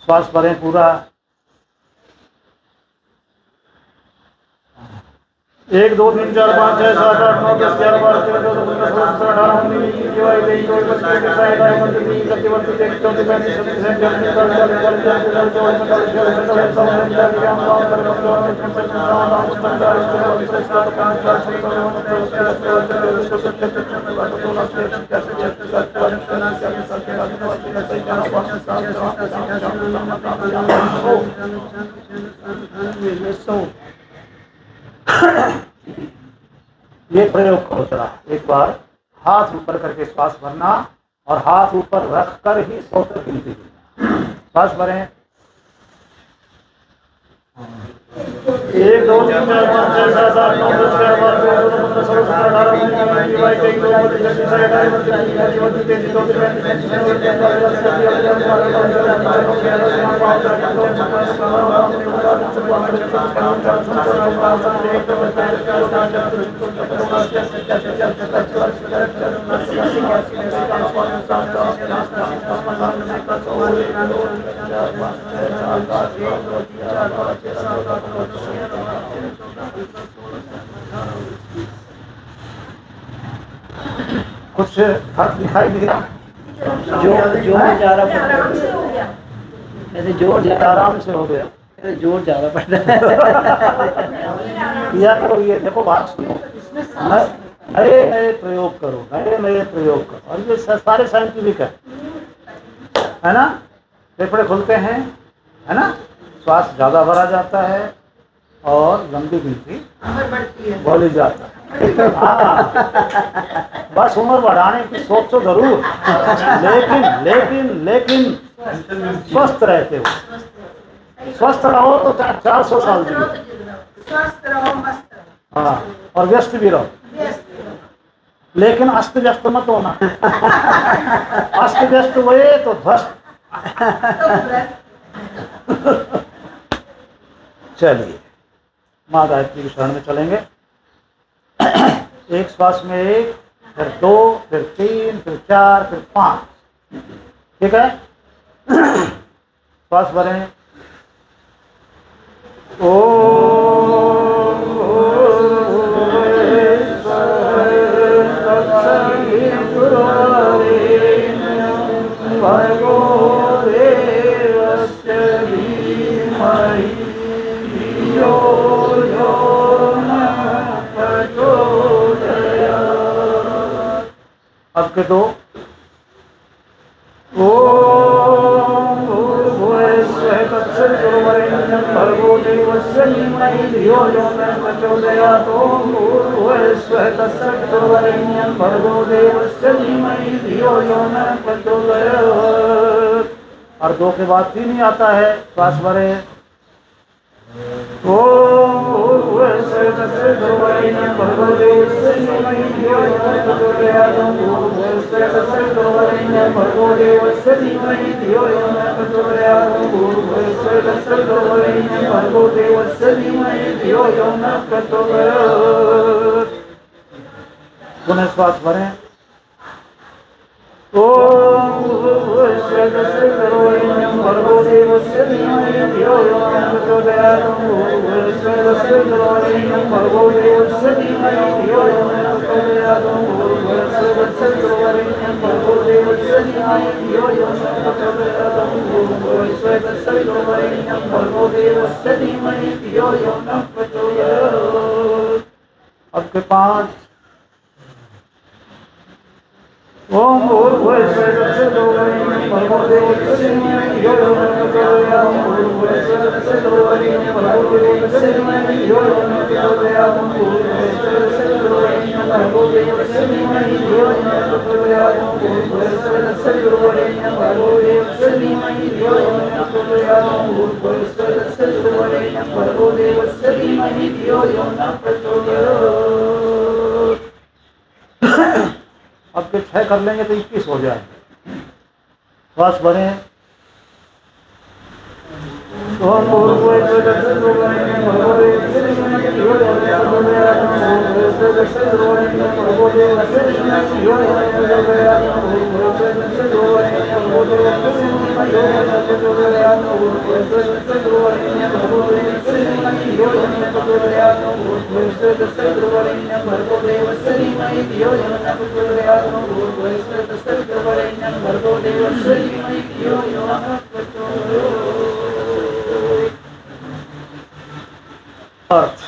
श्वास भरें पूरा। 1 2 3 4 5 6 7 8 9 10 11 12 13 14 15 16 17 18 19 20 21 22 23 24 25 26 27 28 ये प्रयोग करो जरा एक बार। हाथ ऊपर करके श्वास भरना और हाथ ऊपर रख कर ही 100 तक गिनती गिनना। श्वास भरें। 1 2 3 4 5 6 7 8 9 10 11 12 13 14 15 16 17 कुछ फर्क दिखाई दिया? जोर ज्यादा पड़ता आराम से हो गया। है, जोर ज्यादा आराम से हो गया। जोर ज्यादा पड़ता है। किया करो ये, देखो बात सुनो, नए नए प्रयोग करो, नए नए प्रयोग करो। और ये सारे साइंटिफिक है ना? फेफड़े खुलते हैं, है ना? श्वास ज्यादा भरा जाता है और लंबी गिनती बोली जाता है। हाँ, बस उम्र बढ़ाने की सोचो जरूर, लेकिन लेकिन लेकिन स्वस्थ रहते हो। स्वस्थ रहो तो 400 साल जियो। स्वस्थ रहो, मस्त रहो। हाँ, और व्यस्त भी रहो, व्यस्त रहो। लेकिन अस्त व्यस्त मत होना। अस्त व्यस्त हुए तो ध्वस्त। चलिए माँ गायत्री की शरण में चलेंगे। एक श्वास में 1, फिर 2, फिर 3, फिर 4, फिर 5। ठीक है? श्वास भरें। अब के 2। भर्गो देवस्य धीमहि धियो यो न प्रचोदयात्। भर्गो देवस्य धीमहि धियो यो न प्रचोदयात्। और 2 के बाद 3 ही आता है। श्वास भरें। पुनः श्वास भरें। ओम भूर्भुवस्सुः सर्ववरेण्यं भर्गो देवस्य धीमहि धियो यो नः प्रचोदयात्। भूर्भुवस्सुः सर्ववरेण्यं भर्गो देवस्य धीमहि धियो यो नः प्रचोदयात्। भूर्भुवस्सुः सर्ववरेण्यं भर्गो देवस्य धीमहि धियो यो नः प्रचोदयात्। भूर्भुवस्सुः सर्ववरेण्यं भर्गो देवस्य धीमहि धियो यो नः प्रचोदयात्। अब के 5 ओम भूर्भुवस्सुः सर्ववरेण्यं भर्गो देवस्य धीमहि धियो यो नः प्रचोदयात्। भूर्भुवस्सुः सर्ववरेण्यं भर्गो देवस्य धीमहि धियो यो नः प्रचोदयात्। भूर्भुवस्सुः सर्ववरेण्यं भर्गो देवस्य धीमहि धियो यो नः प्रचोदयात्। भूर्भुवस्सुः सर्ववरेण्यं भर्गो देवस्य धीमहि धियो यो नः प्रचोदयात्। भूर्भुवस्सुः सर्ववरेण्यं भर्गो देवस्य धीमहि धियो यो नः प्रचोदयात्। अब के 6 कर लेंगे तो 21 हो जाएंगे। श्वास भरें। ओम भूर्भुवस्सुः सर्ववरेण्यं भर्गो देवस्य धीमहि धियो यो नः प्रचोदयात्। भूर्भुवस्सुः सर्ववरेण्यं भर्गो देवस्य धीमहि धियो यो नः प्रचोदयात्। भूर्भुवस्सुः सर्ववरेण्यं भर्गो देवस्य धीमहि धियो यो नः प्रचोदयात्। भूर्भुवस्सुः सर्ववरेण्यं भर्गो देवस्य धीमहि धियो यो नः प्रचोदयात्। भूर्भुवस्सुः सर्ववरेण्यं भर्गो देवस्य धीमहि धियो यो नः प्रचोदयात्। भूर्भुवस्सुः सर्ववरेण्यं भर्गो देवस्य धीमहि धियो यो नः प्रचोदयात्। अर्थ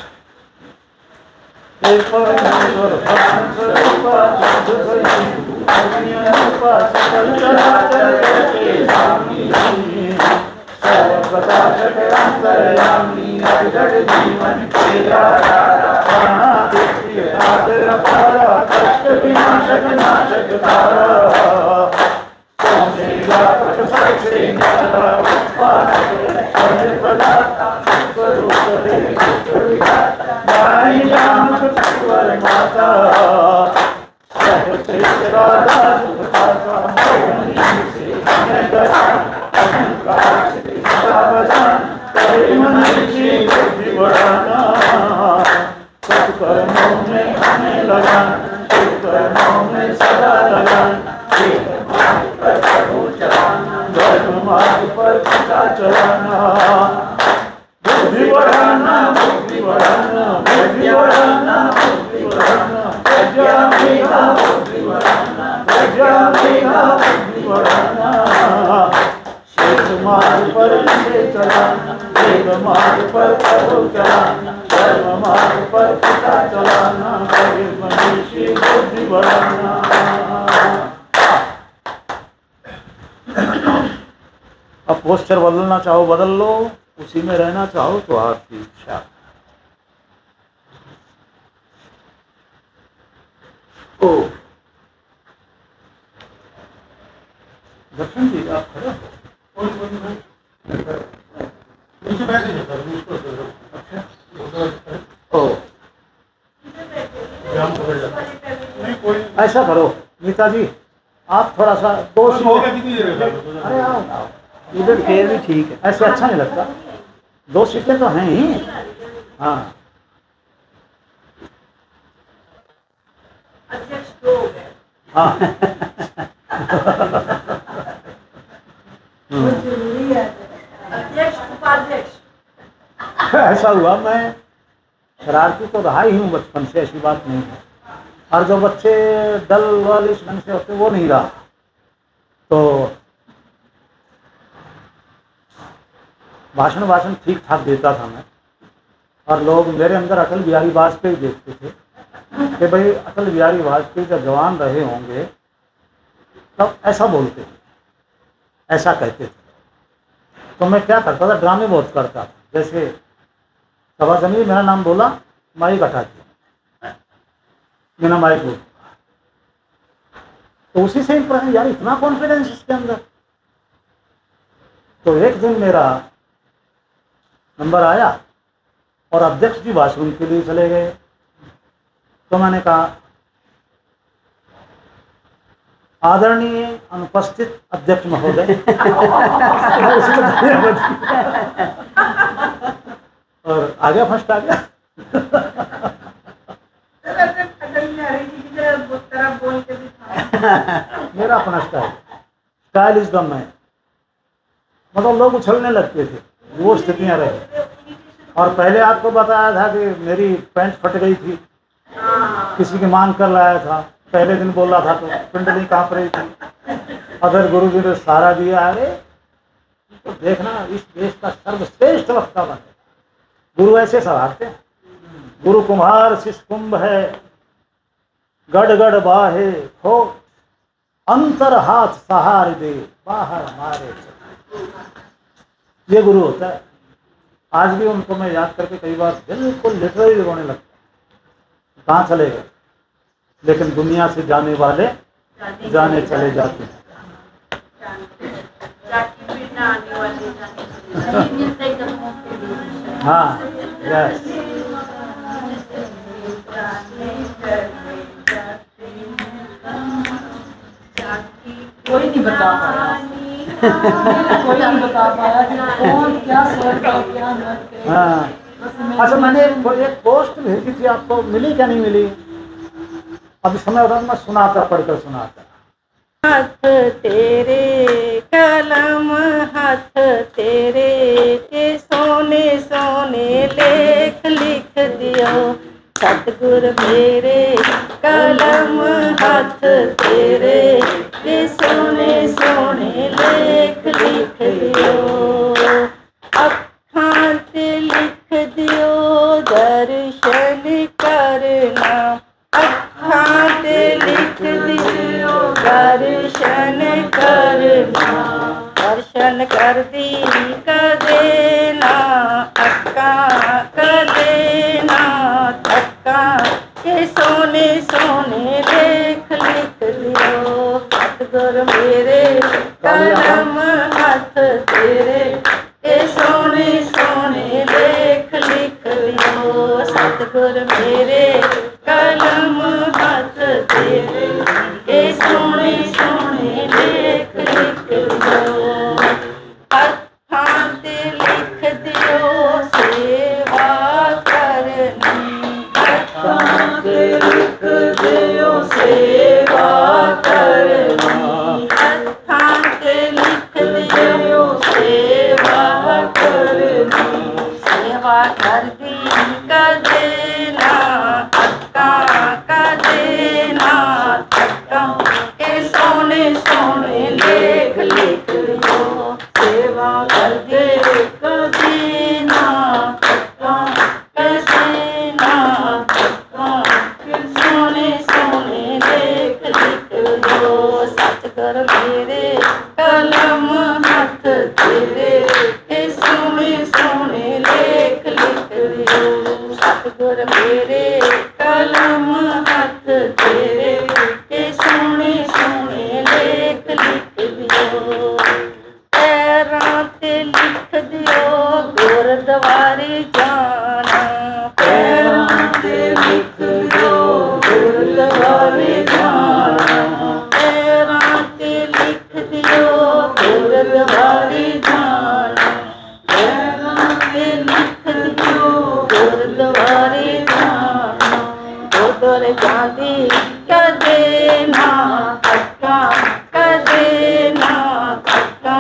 एक परमेश्वर सर्वोपरि सकल चराचर के स्वामी सर्वदा अंतर्यामी अजगत जीवन के दाता दृष्टि आदर पारा कष्ट विनाशक नाशक तारा सोमेगा प्रकट से नारा पारक पदार्था स्वरूप रे माई राम सत्वर माता सहस्र राधा सुखदाता से अहंकार से सावधान करे मनुष्य बुद्धि बढ़ाना सत्कर्मों में हमें लगान सत्कर्मों में सदा लगान धर्म मार्ग पर पिता चलाना बुद्धि बढ़ाना बुद्धि बढ़ाना बुद्धि बढ़ाना बुद्धि बढ़ाना प्रज्ञा मेधा बुद्धि बढ़ाना प्रज्ञा मेधा बुद्धि बढ़ाना श्रेष्ठ मार्ग पर इसे चलाना वेद मार्ग पर प्रभु चलाना धर्म मार्ग पर पिता चलाना करे मनुष्य बुद्धि बढ़ाना। अब पोस्टर बदलना चाहो बदल लो, उसी में रहना चाहो तो आपकी इच्छा। ओ दर्शन जी आप खड़े हो? ओ ऐसा करो नीता जी, आप थोड़ा सा 2 अरे आओ आओ इधर फिर भी ठीक है। ऐसे अच्छा नहीं लगता, 2 सीटें तो हैं ही। हाँ अध्यक्ष 2 हो गए। हाँ अध्यक्ष उपाध्यक्ष ऐसा हुआ, मैं शरारती तो रहा ही हूँ बचपन से, ऐसी बात नहीं है। और जो बच्चे दल वाले इस ढंग से होते वो नहीं रहा। तो भाषण ठीक ठाक देता था मैं, और लोग मेरे अंदर अटल बिहारी वाजपेयी देखते थे कि भाई अटल बिहारी वाजपेयी जब जवान रहे होंगे तब ऐसा बोलते थे, ऐसा कहते थे। तो मैं क्या करता था, ड्रामे बहुत करता था। जैसे सभा जमी मेरा नाम बोला, माइक हटा दिया, बिना माइक बोल, तो उसी से इंप्रेशन, यार इतना कॉन्फिडेंस इसके अंदर। तो एक दिन मेरा नंबर आया और अध्यक्ष जी वॉशरूम के लिए चले गए। तो मैंने कहा, आदरणीय अनुपस्थित अध्यक्ष महोदय, और आ गया, फर्स्ट आ गया। बोल के दिखा। मेरा अपना स्टाइल इज द मैन। मतलब लोग उछलने लगते थे, वो स्थितियां रही। और पहले आपको बताया था कि मेरी पैंट फट गई थी, किसी की मांग कर लाया था, पहले दिन बोला था तो पिंडली कांप रही थी। अगर गुरु जी ने सहारा दिया, अरे तो देखना इस देश का सर्वश्रेष्ठ वक्ता बने। गुरु ऐसे सहारते हैं। गुरु कुम्हार शिष्य कुंभ है, गड़ गड़ बाहे हो, अंतर हाथ सहार दे, बाहर मारे। ये गुरु होता है। आज भी उनको मैं याद करके कई बार बिल्कुल लिटरली रोने लगता हूँ। कहाँ चले गए, लेकिन दुनिया से जाने वाले जाने चले जाते हैं। हाँ, यस। कोई नहीं बता पाया। कोई नहीं बता पाया कि कौन क्या स्वर्ग है, क्या नरक है। हाँ। अच्छा, मैंने एक पोस्ट भेजी थी आपको, मिली क्या नहीं मिली? अभी समय होता मैं सुनाता, पढ़कर सुनाता। हाथ तेरे कलम, हाथ तेरे के सोने सोने लेख लिख दियो। सतगुर मेरे कलम, हाथ तेरे के सोने सोने लेख लिख दियो। अखां ते लिख दियो दर्शन करना, अखां ते लिख दियो दर्शन करना। दर्शन कर दी कदेना, अक्का कदेना थक्का के सोने सोने लेख लिख दियो। सतगुर मेरे कलम, हाथ तेरे के सोने सोने लेख लिख दियो। सतगुर मेरे कलम, हाथ तेरे के सोने सोने लेख लिख दियो। अखां ते लिख दियो सेवा करनी, अखां ते लिख दियो सेवा करनी। अखां ते लिख दियो सेवा करनी। सेवा कर दी कदेना, अक्का कदेना थक्का के सोने सोने लेख लिख दियो। सेवा कर दे कदेना, अक्का कदेना थक्का के सोने सोने लेख लिख दियो। सतगुर मेरे कलम, हाथ तेरे के सोने सोने लेख लिख दियो। सतगुर मेरे कलम, हाथ तेरे के सोने सोने लेख लिख दियो। पैरां ते लिख दियो गुरद्वारे जाना, पैरां ते लिख दियो गुरद्वारे जाना। पैरां ते लिख दियो गुरद्वारे जाना, पैरां ते लिख दियो गुरद्वारे जाना। गुरद्वारे जांदी कदे ना थक्का, कदे ना थक्का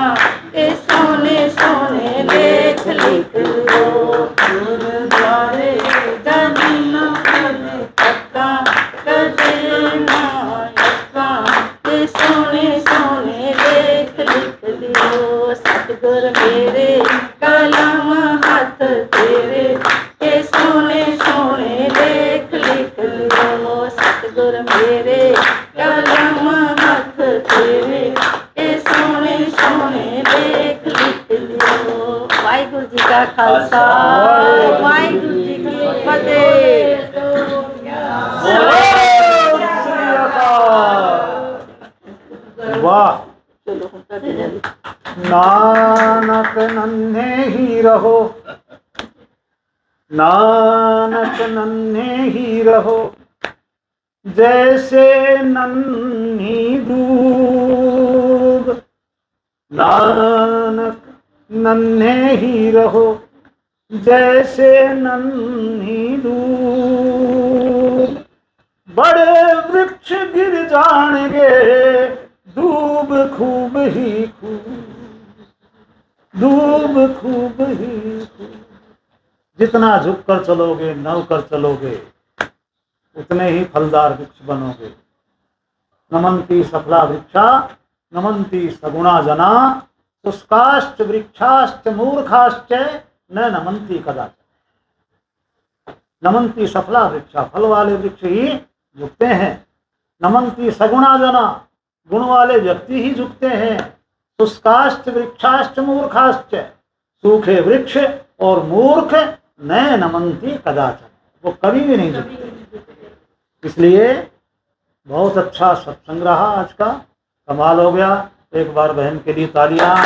के सोने सोने लेख लिख दियो। गुरद्वारे जांदी ना कदे थक्का, कदे ना थक्का के सोने सोने लेख लिख दियो। सतगुर मेरे कलम, हाथ तेरे के सोने सोने लेख लिख दियो। सतगुर मेरे कलम, हाथ तेरे के सोने सोने लेख लिख दियो। वाहिगुरु जी का खालसा, वाहिगुरु जी की फतेह। वाह, नानक नन्हे ही रहो, नानक नन्हे ही रहो जैसे नन्ही दूब, नानक नन्हे ही रहो जैसे नन्ही दूब, बड़े वृक्ष गिर जाएंगे दूब खूब ही खूब, दूब खूब ही खूब। जितना झुककर चलोगे, नवकर चलोगे, उतने ही फलदार वृक्ष बनोगे। नमन्ति सफला वृक्षा नमन्ति सगुणा जना, शुष्काश्च वृक्षाश्च मूर्खाश्च न नमन्ति कदाचन। नमन्ति सफला वृक्षा, फल वाले वृक्ष ही झुकते हैं। नमन्ति सगुणा जना, गुण वाले व्यक्ति ही झुकते हैं। शुष्काश्च वृक्षाश्च मूर्खाश्च, सूखे वृक्ष और मूर्ख न नमन्ति कदाचन, वो कभी भी नहीं झुकते। इसलिए बहुत अच्छा सत्संग रहा आज का, कमाल हो गया। एक बार बहन के लिए तालियां। हाँ,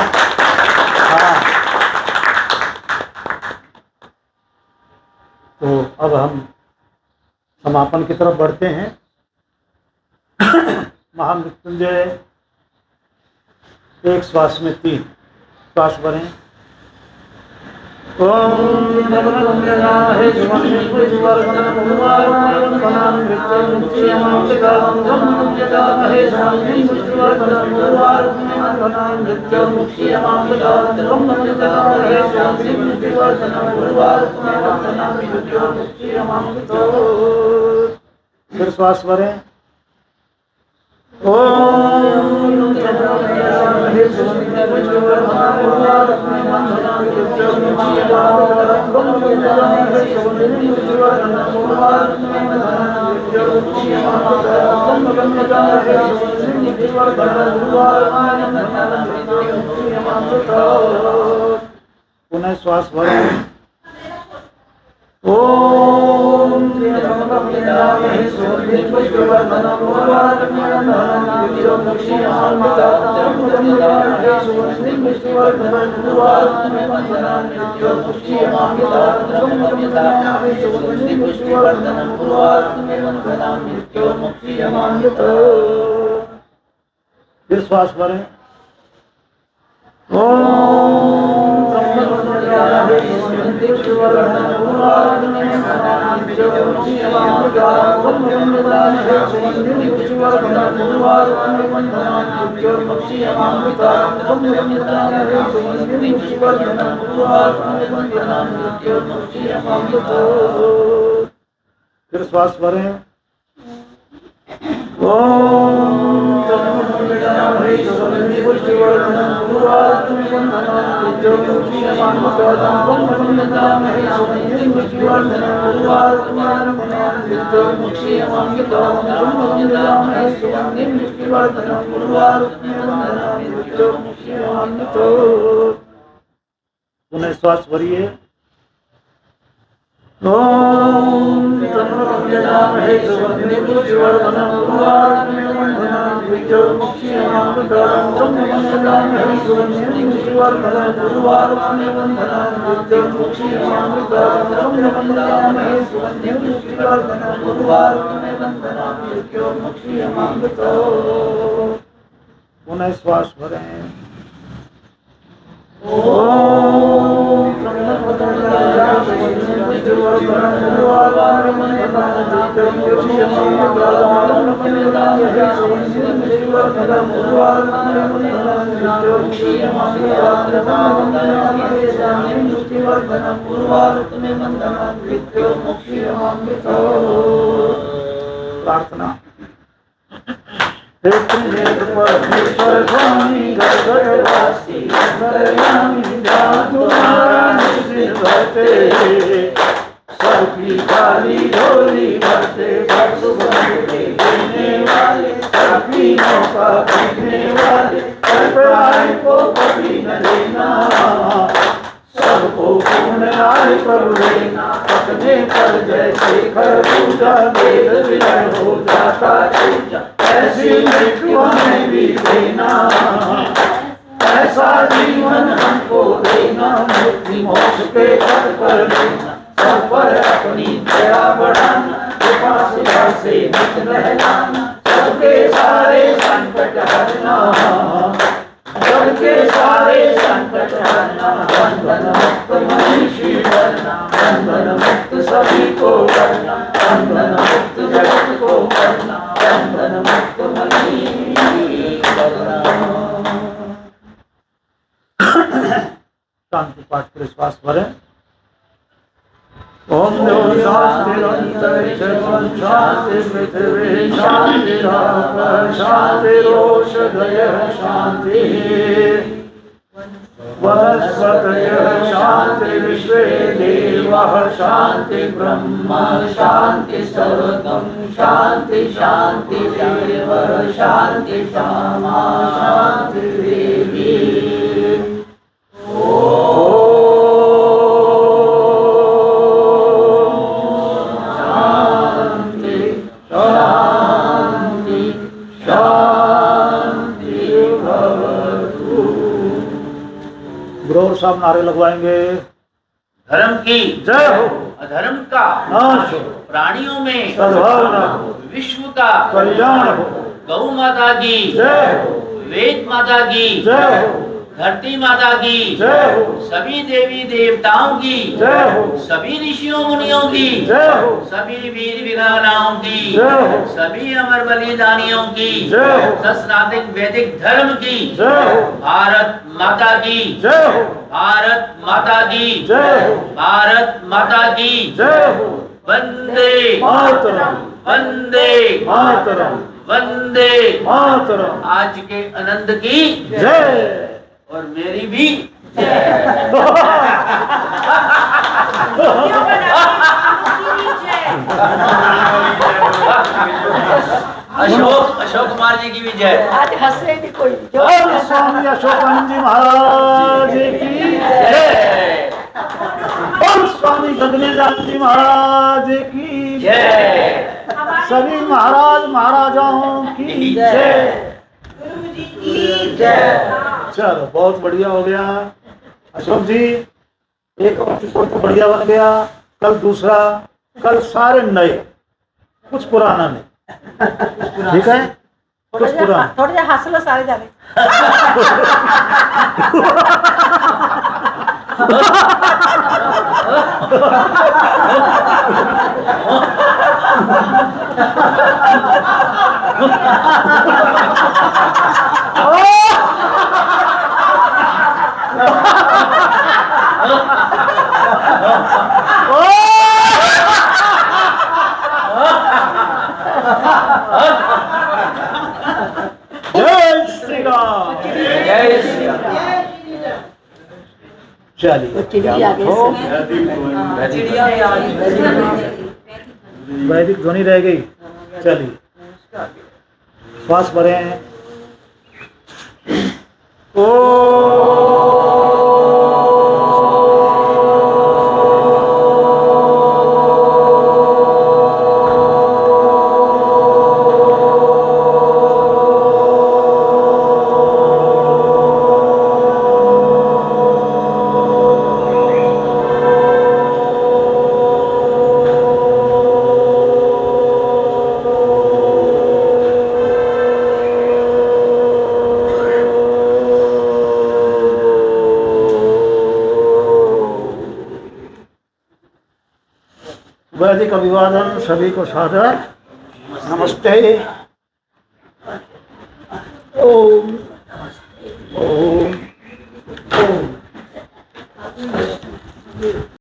तो अब हम समापन की तरफ बढ़ते हैं। महामृत्युंजय, एक श्वास में 3 श्वास भरें। ओम फिर श्वास भरें। पुनः श्वास भरें। ओम फिर श्वास भरें। फिर श्वास भरें। पुनः श्वास भरिए। पुनः श्वास भरें। प्रार्थना। परमेश्वर स्वामी गड़गड़वासी सबकी खाली झोली भरते देने वाले, सबकी मौका देने वाले, पराई को कभी न लेना, सबको पूर्ण आय कर लेना। अपने पर जैसे खरबूजा वेद विलय हो जाता पूजा, ऐसी मृत्यु हमें भी देना, ऐसा जीवन हमको देना। मुक्ति मोक्ष के पद पर लेना, सब पर अपनी दया बढ़ाना, कृपा से नित रहना, सबके सारे संकट हरना, सबके सारे संकट हरना, बंधन मुक्त मनीषी करना, बंधन मुक्त सभी को करना, बंधन मुक्त जगत को करना, बंधन मुक्त मनीषी करना। शांति पाठ पर श्वास भरें। ओम देव शांति अंतरिक्षं शांति पृथ्वी शांति शांति रोषधयः शांति वनस्पतयः शांति विश्वे देवाः शांति ब्रह्म शांति सर्वगं शांति शांति देवः शांति श्यामा शांति देवी। गुरु साहब नारे लगवाएंगे। धर्म की जय हो, अधर्म का नाश हो, प्राणियों में सद्भावना हो, विश्व का कल्याण हो, गौ माता की जय हो, वेद माता की जय हो, धरती माता की जय हो, सभी देवी देवताओं की जय हो, सभी ऋषियों मुनियों की जय हो, सभी वीर वीरांगनाओं की जय हो, सभी अमर बलिदानियों की जय हो, सनातन वैदिक धर्म की जय हो, भारत माता की जय हो, भारत माता की जय हो, भारत माता की जय हो, वंदे मातरम, वंदे मातरम, वंदे मातरम। आज के आनंद की जय और मेरी भी अशोक कुमार जी की भी जय। आज हंसे नहीं कोई जो और स्वामी अशोकानंद जी महाराज की जय। और स्वामी गगनेदास जी महाराज की जय। सभी महाराज महाराजाओं की जय। चलो बहुत बढ़िया हो गया अशोक जी, एक एपिसोड तो बढ़िया बन गया, कल दूसरा, कल सारे नए, कुछ पुराना नहीं, ठीक है, कुछ पुराना। थोड़ा जा हंस लो सारे जाने। जय श्री राम। जय श्री राम। चलिए चिड़िया आगे वैदिक ध्वनि रह गई। चलिए श्वास भरें। वैदिक अभिवादन सभी को सादर नमस्ते। ओम ओम ओम।